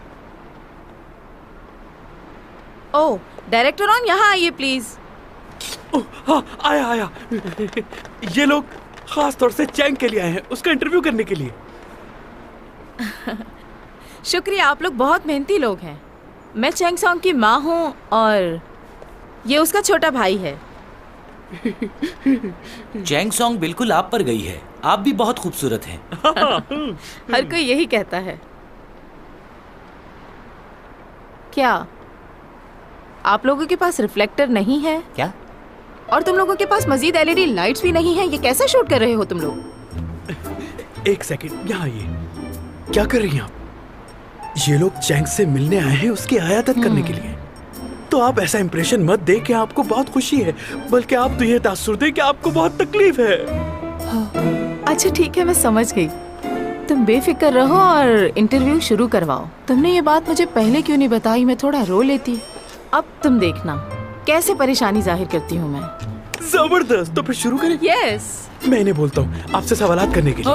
ओह, डायरेक्टर ऑन, यहाँ आइए प्लीज। हाँ, आया आया। ये लोग खास तौर से चैंग के लिए आए हैं, उसका इंटरव्यू करने के लिए। शुक्रिया, आप लोग बहुत मेहनती लोग हैं। मैं चैंग सॉन्ग की माँ हूँ और ये उसका छोटा भाई है। चैंग सॉन्ग बिल्कुल आप पर गई है, आप भी बहुत खूबसूरत हैं। हर कोई यही कहता है। क्या आप लोगों के पास रिफ्लेक्टर नहीं है क्या? और तुम लोगों के पास मजीद LED लाइट्स भी नहीं है? ये कैसे शूट कर रहे हो तुम लोग? एक सेकंड, यहाँ आइए। क्या कर रही हैं आप? ये लोग चैंग से मिलने आए हैं उसकी आयादत करने के लिए। तो आप ऐसा इंप्रेशन मत दे कि आपको बहुत खुशी है, बल्कि आप तो ये तासुर दे कि आपको बहुत तकलीफ है। अच्छा ठीक है, मैं समझ गई। तुम बेफिक्र रहो और इंटरव्यू शुरू करवाओ। तुमने ये बात मुझे पहले क्यों नहीं बताई? मैं थोड़ा रो लेती। अब तुम देखना कैसे परेशानी जाहिर करती हूँ मैं। जबरदस्त, तो फिर शुरू करें? यस। मैं इन्हें बोलता हूँ आपसे सवालात करने के लिए।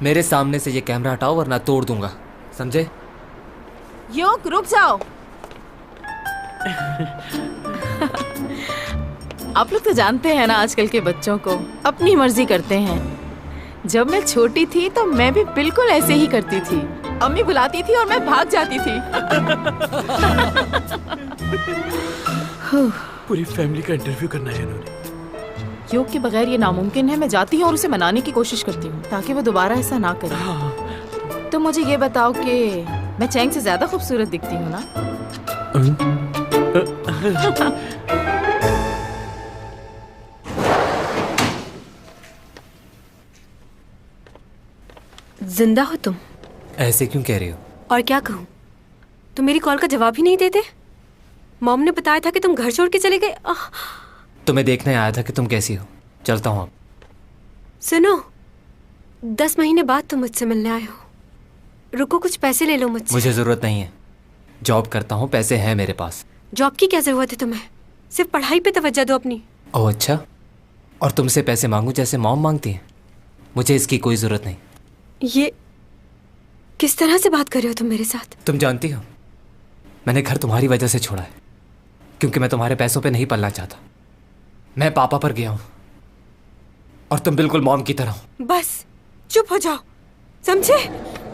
मेरे सामने से ये कैमरा हटाओ वरना तोड़ दूंगा, समझे? योग, रुक जाओ। आप लोग तो जानते हैं ना आजकल के बच्चों को, अपनी मर्जी करते हैं। जब मैं छोटी थी तो मैं भी बिल्कुल ऐसे ही करती थी। अम्मी बुलाती थी और मैं भाग जाती थी। पूरी फैमिली का इंटरव्यू करना है इन्होंने। योग के बगैर ये नामुमकिन है। मैं जाती हूँ और उसे मनाने की कोशिश करती हूँ ताकि वो दोबारा ऐसा ना करे। तो मुझे ये बताओ कि मैं चैंग से ज्यादा खूबसूरत दिखती हूँ ना? जिंदा हो तुम? ऐसे क्यों कह रही हो? और क्या कहूँ, तुम मेरी कॉल का जवाब ही नहीं देते। मॉम ने बताया था कि तुम घर छोड़ के चले गए। तुम्हें देखने आया था कि तुम कैसी हो। चलता हूँ अब। सुनो, 10 महीने बाद तुम मुझसे मिलने आए हो। रुको, कुछ पैसे ले लो मुझसे। मुझे जरूरत नहीं है, जॉब करता हूँ, पैसे हैं मेरे पास। जॉब की क्या जरूरत है तुम्हें? सिर्फ पढ़ाई पे तवज्जो दो अपनी। ओह अच्छा, और तुमसे पैसे मांगू जैसे मॉम मांगती है? मुझे इसकी कोई जरूरत नहीं। ये किस तरह से बात कर रहे हो तुम मेरे साथ? तुम जानती हो मैंने घर तुम्हारी वजह से छोड़ा है, क्योंकि मैं तुम्हारे पैसों पे नहीं पलना चाहता। मैं पापा पर गया हूँ और तुम बिल्कुल मॉम की तरह हो। बस चुप हो जाओ, समझे?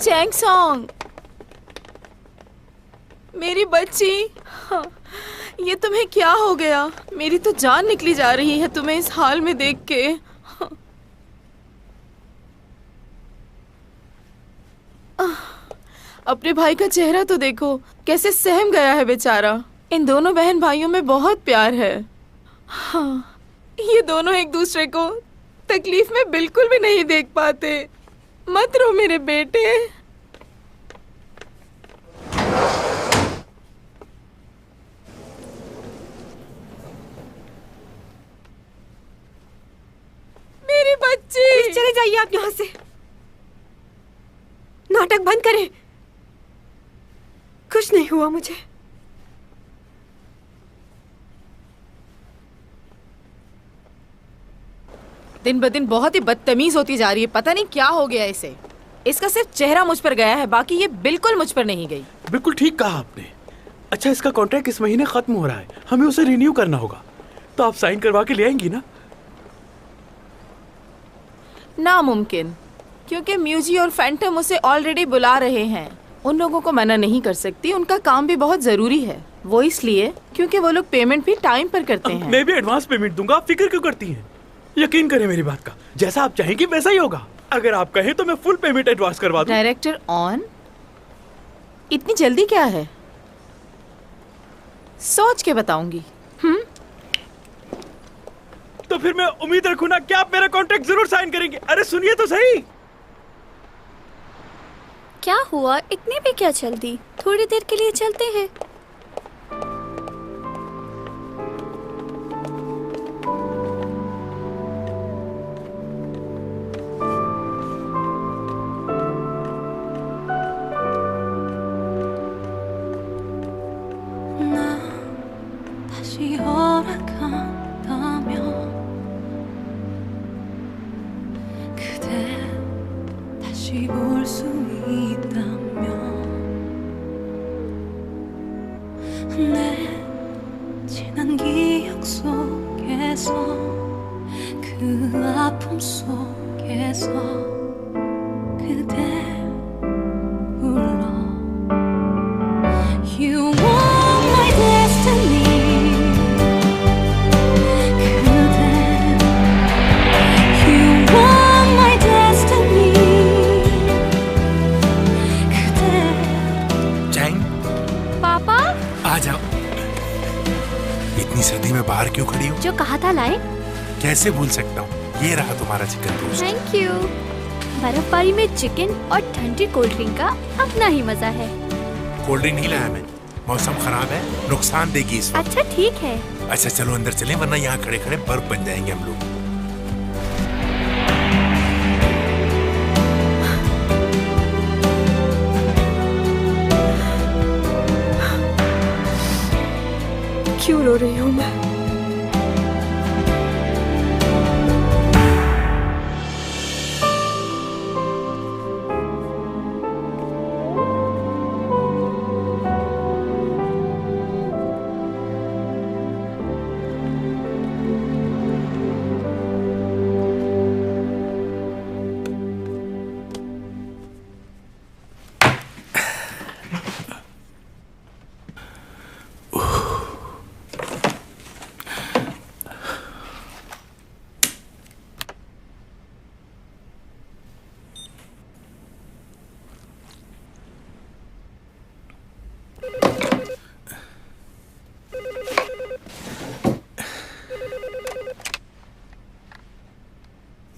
चैंग सॉन्ग, मेरी बच्ची। हाँ, ये तुम्हें क्या हो गया? मेरी तो जान निकली जा रही है तुम्हें इस हाल में देख के। हाँ। अपने भाई का चेहरा तो देखो, कैसे सहम गया है बेचारा। इन दोनों बहन भाइयों में बहुत प्यार है। हाँ, ये दोनों एक दूसरे को तकलीफ में बिल्कुल भी नहीं देख पाते। मत रो मेरे बेटे। मेरी बच्ची। चले जाइए आप यहाँ से। नाटक बंद करें। कुछ नहीं हुआ मुझे। दिन ब दिन बहुत ही बदतमीज होती जा रही है। पता नहीं क्या हो गया इसे। इसका सिर्फ चेहरा मुझ पर गया है, बाकी ये बिल्कुल मुझ पर नहीं गई। बिल्कुल ठीक कहा आपने। अच्छा, इसका कॉन्ट्रैक्ट इस महीने खत्म हो रहा है, हमें उसे रिन्यू करना होगा, तो आप साइन करवा के ले आएंगी ना? नामुमकिन, क्योंकि म्यूजी और फैंटम उसे ऑलरेडी बुला रहे हैं। उन लोगों को मना नहीं कर सकती, उनका काम भी बहुत जरूरी है। वो इसलिए क्योंकि वो लोग पेमेंट भी टाइम पर करते हैं। मैं भी एडवांस पेमेंट दूंगा, आप फिक्र क्यों करती हैं? यकीन करें मेरी बात का, जैसा आप चाहेंगी वैसा ही होगा। अगर आप कहें तो मैं फुल पेमेंट एडवांस करवा दूं। डायरेक्टर ऑन, इतनी जल्दी क्या है? सोच के बताऊंगी। तो फिर मैं उम्मीद रखूं ना कि आप मेरा कॉन्ट्रैक्ट जरूर साइन करेंगे। अरे सुनिए तो सही। क्या हुआ? इतनी भी क्या जल्दी? थोड़ी देर के लिए चलते हैं। आ जाओ। इतनी सर्दी में बाहर क्यों खड़ी हो? जो कहा था लाए। कैसे भूल सकता हूँ, ये रहा तुम्हारा चिकन रोस्ट। Thank you. बर्फबारी में चिकन और ठंडी कोल्ड ड्रिंक का अपना ही मजा है। कोल्ड ड्रिंक नहीं लाया मैं, मौसम खराब है, नुकसान देगी इस वक्त। अच्छा ठीक है। अच्छा चलो अंदर चलें, वरना यहाँ खड़े खड़े बर्फ बन जाएंगे हम लोग। क्यों रो रही हूँ मैं?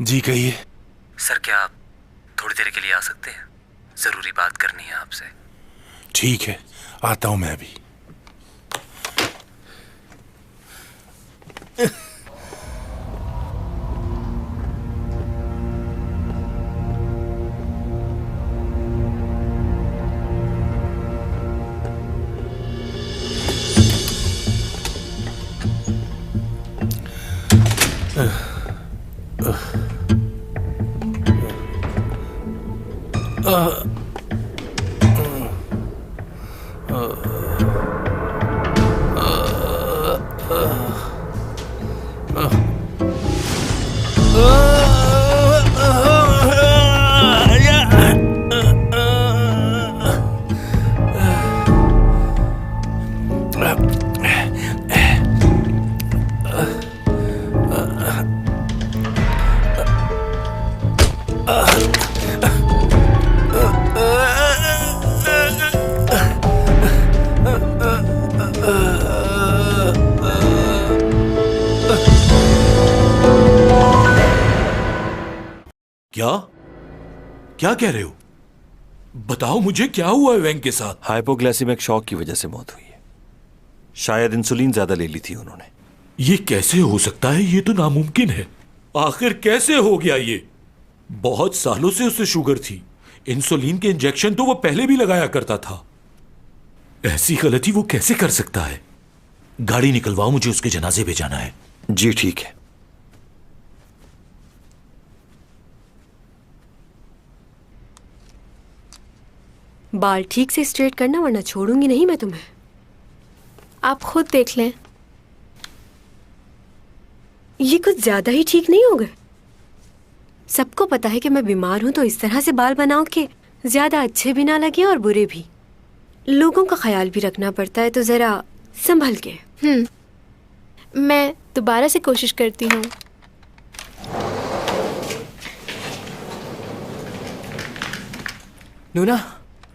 जी कहिए। सर क्या आप थोड़ी देर के लिए आ सकते हैं? जरूरी बात करनी है आपसे। ठीक है, आता हूं मैं अभी। क्या कह रहे हो? बताओ मुझे, क्या हुआ है वेंग के साथ? हाइपोग्लाइसेमिक शॉक की वजह से मौत हुई है। शायद इंसुलिन ज्यादा ले ली थी उन्होंने। ये कैसे हो सकता है? ये तो नामुमकिन है। आखिर कैसे हो गया ये? बहुत सालों से उसे शुगर थी। इंसुलिन के इंजेक्शन तो वो पहले भी लगाया करता था। ऐसी गलती वो कैसे कर सकता है? गाड़ी निकलवाओ, मुझे उसके जनाजे पे जाना है। जी ठीक है। बाल ठीक से स्ट्रेट करना, वरना छोड़ूंगी नहीं मैं तुम्हें। आप खुद देख लें। ये कुछ ज्यादा ही ठीक नहीं हो गए? सबको पता है कि मैं बीमार हूं, तो इस तरह से बाल बनाओ कि ज्यादा अच्छे भी ना लगे और बुरे भी। लोगों का ख्याल भी रखना पड़ता है, तो जरा संभल के। मैं दोबारा से कोशिश करती हूँ। लूना,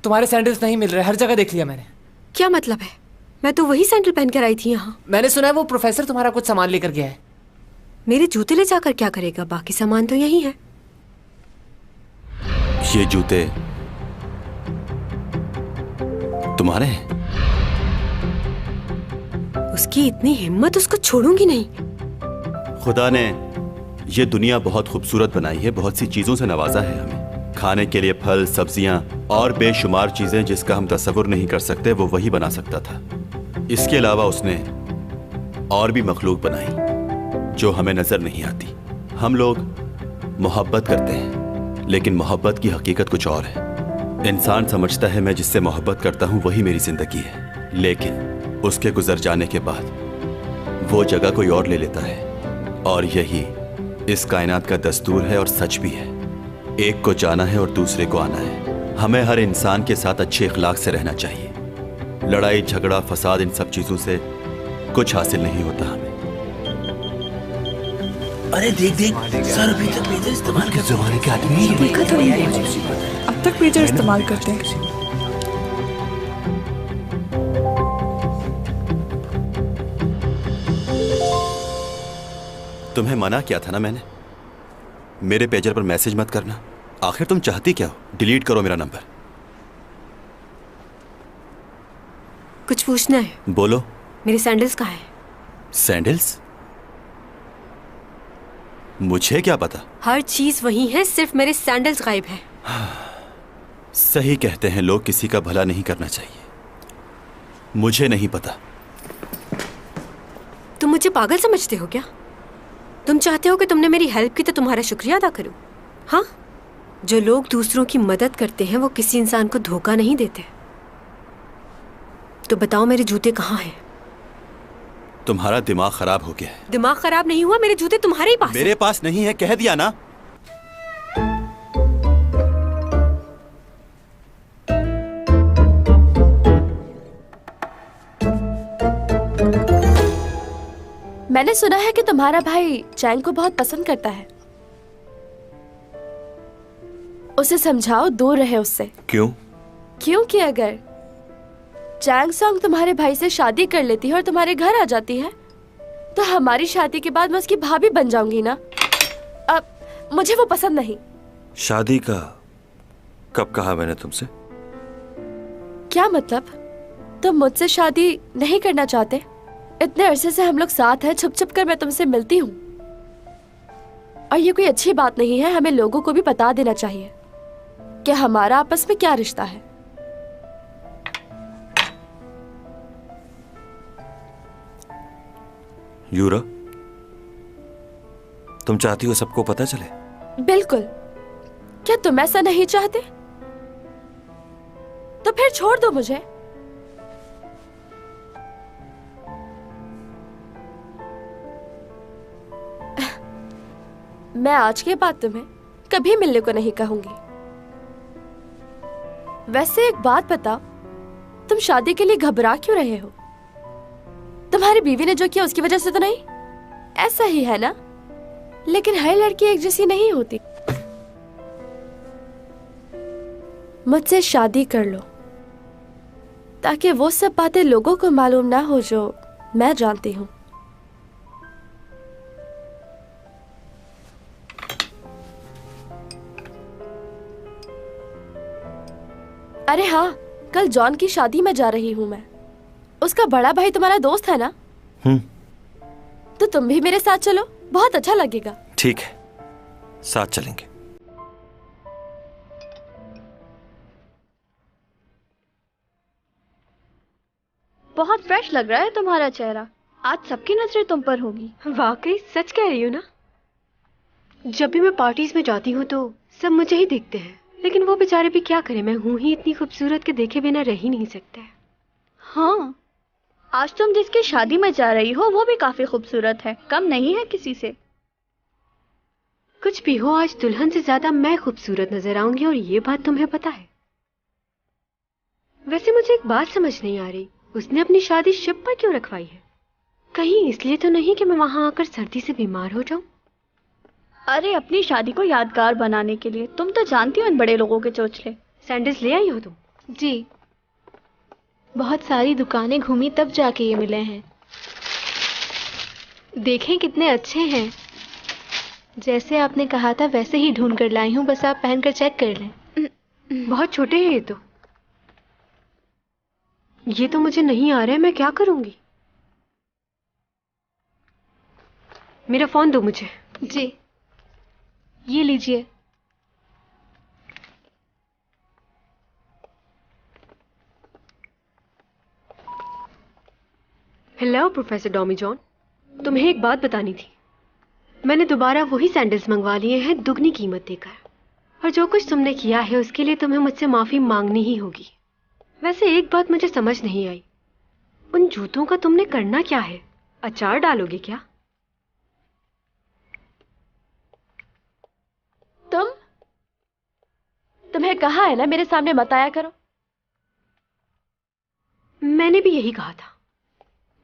तुम्हारे सैंडल्स नहीं मिल रहे, हर जगह देख लिया मैंने। क्या मतलब है? मैं तो वही सैंडल पहन कर आई थी यहाँ। मैंने सुना है वो प्रोफेसर तुम्हारा कुछ सामान लेकर गया है। मेरे जूते ले जाकर क्या करेगा? बाकी सामान तो यही है। ये जूते तुम्हारे हैं? उसकी इतनी हिम्मत, उसको छोड़ूंगी नहीं। खुदा ने ये दुनिया बहुत खूबसूरत बनाई है, बहुत सी चीजों से नवाजा है हमें। खाने के लिए फल, सब्जियां और बेशुमार चीजें जिसका हम तसव्वुर नहीं कर सकते, वो वही बना सकता था। इसके अलावा उसने और भी मखलूक बनाई जो हमें नजर नहीं आती। हम लोग मोहब्बत करते हैं, लेकिन मोहब्बत की हकीकत कुछ और है। इंसान समझता है मैं जिससे मोहब्बत करता हूँ वही मेरी जिंदगी है, लेकिन उसके गुजर जाने के बाद वो जगह कोई और ले लेता है। और यही इस कायनात का दस्तूर है और सच भी है। एक को जाना है और दूसरे को आना है। हमें हर इंसान के साथ अच्छे इखलाक से रहना चाहिए। लड़ाई, झगड़ा, फसाद, इन सब चीजों से कुछ हासिल नहीं होता हमें। अरे देख देख, सर अभी तक पेजर इस्तेमाल करते हैं। जमाने के आदमी देखा तो नहीं है, अब तक पेजर इस्तेमाल करते हैं। तुम्हें मना किया था ना मैंने, मेरे पेजर पर मैसेज मत करना। आखिर तुम चाहती क्या हो? डिलीट करो मेरा नंबर। कुछ पूछना है? बोलो। मेरे सैंडल्स कहाँ है? सैंडल्स? मुझे क्या पता? हर चीज वही है, सिर्फ मेरे सैंडल्स गायब हैं। सही कहते हैं लोग, किसी का भला नहीं करना चाहिए। मुझे नहीं पता। तुम मुझे पागल समझते हो क्या? तुम चाहते हो कि तुमने मेरी हेल्प की तो तुम्हारा शुक्रिया अदा करूं? हाँ, जो लोग दूसरों की मदद करते हैं वो किसी इंसान को धोखा नहीं देते। तो बताओ मेरे जूते कहाँ हैं? तुम्हारा दिमाग खराब हो गया है। दिमाग खराब नहीं हुआ, मेरे जूते तुम्हारे ही पास मेरे हैं। पास नहीं है, कह दिया ना। मैंने सुना है कि तुम्हारा भाई चैंग को बहुत पसंद करता है। उसे समझाओ दूर रहे उससे। क्यों? क्योंकि अगर चैंग सॉन्ग तुम्हारे भाई से शादी कर लेती है और तुम्हारे घर आ जाती है तो हमारी शादी के बाद मैं उसकी भाभी बन जाऊंगी ना। अब मुझे वो पसंद नहीं। शादी का कब कहा मैंने तुमसे? क्या मतलब? तुम मुझसे शादी नहीं करना चाहते? इतने अरसे से हम लोग साथ हैं, छुप छुप कर मैं तुमसे मिलती हूँ। और ये कोई अच्छी बात नहीं है। हमें लोगों को भी बता देना चाहिए कि हमारा आपस में क्या रिश्ता है। यूरा, तुम चाहती हो सबको पता चले? बिल्कुल। क्या तुम ऐसा नहीं चाहते? तो फिर छोड़ दो मुझे। मैं आज के बाद तुम्हें कभी मिलने को नहीं कहूंगी। वैसे एक बात बताओ, तुम शादी के लिए घबरा क्यों रहे हो? तुम्हारी बीवी ने जो किया उसकी वजह से तो नहीं? ऐसा ही है ना? लेकिन हर लड़की एक जैसी नहीं होती। मुझसे शादी कर लो ताकि वो सब बातें लोगों को मालूम ना हो जो मैं जानती हूँ। अरे हाँ, कल जॉन की शादी में जा रही हूँ मैं। उसका बड़ा भाई तुम्हारा दोस्त है ना? तो तुम भी मेरे साथ चलो, बहुत अच्छा लगेगा। ठीक है, साथ चलेंगे। बहुत फ्रेश लग रहा है तुम्हारा चेहरा। आज सबकी नजरें तुम पर होगी। वाकई सच कह रही हो ना? जब भी मैं पार्टीज में जाती हूँ तो सब मुझे ही देखते हैं, लेकिन वो बेचारे भी क्या करें, मैं हूँ ही इतनी खूबसूरत के देखे बिना रह ही नहीं सकते। हाँ, आज तुम जिसकी शादी में जा रही हो वो भी काफी खूबसूरत है, कम नहीं है किसी से। कुछ भी हो, आज दुल्हन से ज्यादा मैं खूबसूरत नजर आऊंगी और ये बात तुम्हें पता है। वैसे मुझे एक बात समझ नहीं आ रही, उसने अपनी शादी शिप पर क्यों रखवाई है? कहीं इसलिए तो नहीं कि मैं वहां आकर सर्दी से बीमार हो जाऊं? अरे अपनी शादी को यादगार बनाने के लिए। तुम तो जानती हो इन बड़े लोगों के चोचले। सैंडल्स ले आई हो तुम? जी, बहुत सारी दुकानें घूमी तब जाके ये मिले हैं। देखें कितने अच्छे हैं। जैसे आपने कहा था वैसे ही ढूंढ कर लाई हूँ, बस आप पहनकर चेक कर लें। बहुत छोटे हैं ये तो मुझे नहीं आ रहा है, मैं क्या करूंगी? मेरा फोन दो मुझे। जी, ये लीजिए। हेलो प्रोफेसर डॉमी जॉन, तुम्हें एक बात बतानी थी। मैंने दोबारा वही सैंडल्स मंगवा लिए हैं दुगनी कीमत देकर, और जो कुछ तुमने किया है उसके लिए तुम्हें मुझसे माफी मांगनी ही होगी। वैसे एक बात मुझे समझ नहीं आई, उन जूतों का तुमने करना क्या है? अचार डालोगे क्या? तुम्हें कहा है ना मेरे सामने मत आया करो। मैंने भी यही कहा था।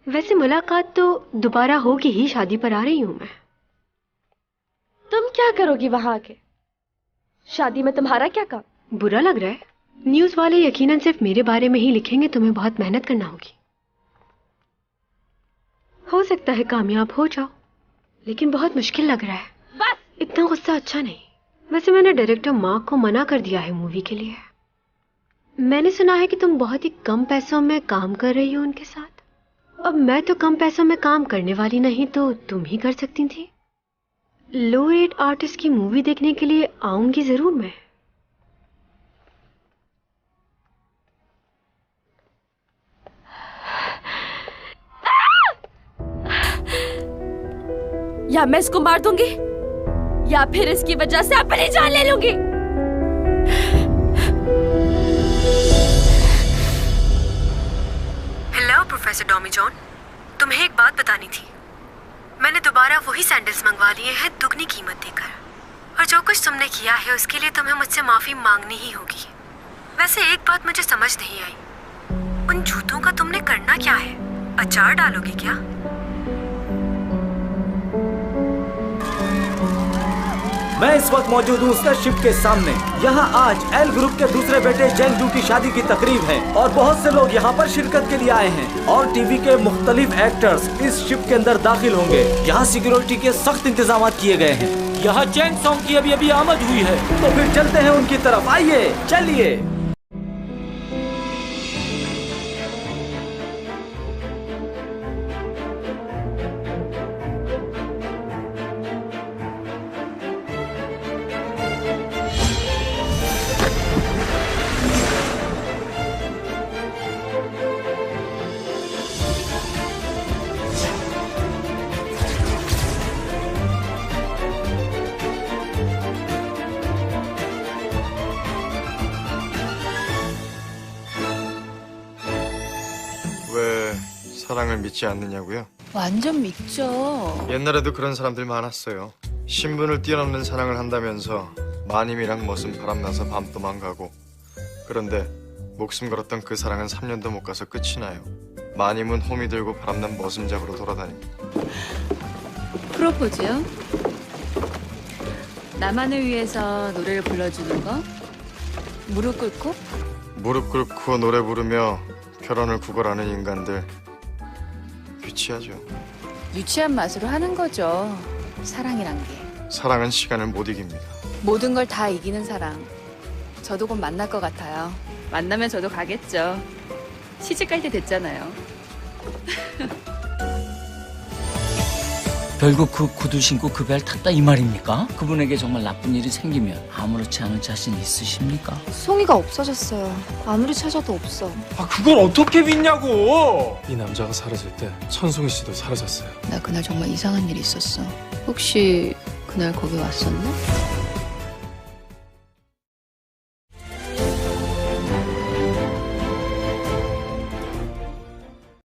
वैसे मुलाकात तो दोबारा होगी ही, शादी पर आ रही हूं मैं। तुम क्या करोगी वहां आके? शादी में तुम्हारा क्या काम? बुरा लग रहा है? न्यूज वाले यकीनन सिर्फ मेरे बारे में ही लिखेंगे, तुम्हें बहुत मेहनत करना होगी। हो सकता है कामयाब हो जाओ, लेकिन बहुत मुश्किल लग रहा है। बस इतना गुस्सा अच्छा नहीं। वैसे मैंने डायरेक्टर मार्क को मना कर दिया है मूवी के लिए। मैंने सुना है कि तुम बहुत ही कम पैसों में काम कर रही हो उनके साथ। अब मैं तो कम पैसों में काम करने वाली नहीं, तो तुम ही कर सकती थी। लो रेट आर्टिस्ट की मूवी देखने के लिए आऊंगी जरूर मैं। या मैं इसको मार दूंगी या फिर इसकी वजह से अपनी जान ले लूंगी। हेलो प्रोफेसर डॉमी जॉन, तुम्हें एक बात बतानी थी। मैंने दोबारा वही सैंडल्स मंगवा लिए हैं दुगनी कीमत देकर, और जो कुछ तुमने किया है उसके लिए तुम्हें मुझसे माफी मांगनी ही होगी। वैसे एक बात मुझे समझ नहीं आई, उन जूतों का तुमने करना क्या है? अचार डालोगी क्या? मैं इस वक्त मौजूद हूँ उसका शिप के सामने। यहाँ आज एल ग्रुप के दूसरे बेटे जेंग जू की शादी की तकरीब है और बहुत से लोग यहाँ पर शिरकत के लिए आए हैं और टीवी के मुख्तलिफ एक्टर्स इस शिप के अंदर दाखिल होंगे। यहाँ सिक्योरिटी के सख्त इंतजाम किए गए हैं। यहाँ चैंग सॉन्ग की अभी आमद हुई है, तो फिर चलते हैं उनकी तरफ। आइए चलिए। 왜 사랑을 믿지 않느냐고요? 완전 믿죠. 옛날에도 그런 사람들 많았어요. 신분을 뛰어넘는 사랑을 한다면서 마님이랑 머슴 바람나서 밤도만 가고. 그런데 목숨 걸었던 그 사랑은 3년도 못 가서 끝이 나요. 마님은 호미 들고 바람난 머슴 잡으러 돌아다닙니다. 프로포즈요? 나만을 위해서 노래를 불러주는 거? 무릎 꿇고? 무릎 꿇고 노래 부르며 결혼을 구걸하는 인간들 유치하죠. 유치한 맛으로 하는 거죠. 사랑이란 게. 사랑은 시간을 못 이깁니다. 모든 걸 다 이기는 사랑. 저도 곧 만날 것 같아요. 만나면 저도 가겠죠. 시집 갈 때 됐잖아요. 결국 그 구두 신고 그 배를 탔다 이 말입니까? 그분에게 정말 나쁜 일이 생기면 아무렇지 않을 자신 있으십니까? 송이가 없어졌어요. 아무리 찾아도 없어. 아, 그걸 어떻게 믿냐고! 이 남자가 사라질 때 천송이 씨도 사라졌어요. 나 그날 정말 이상한 일이 있었어. 혹시 그날 거기 왔었나?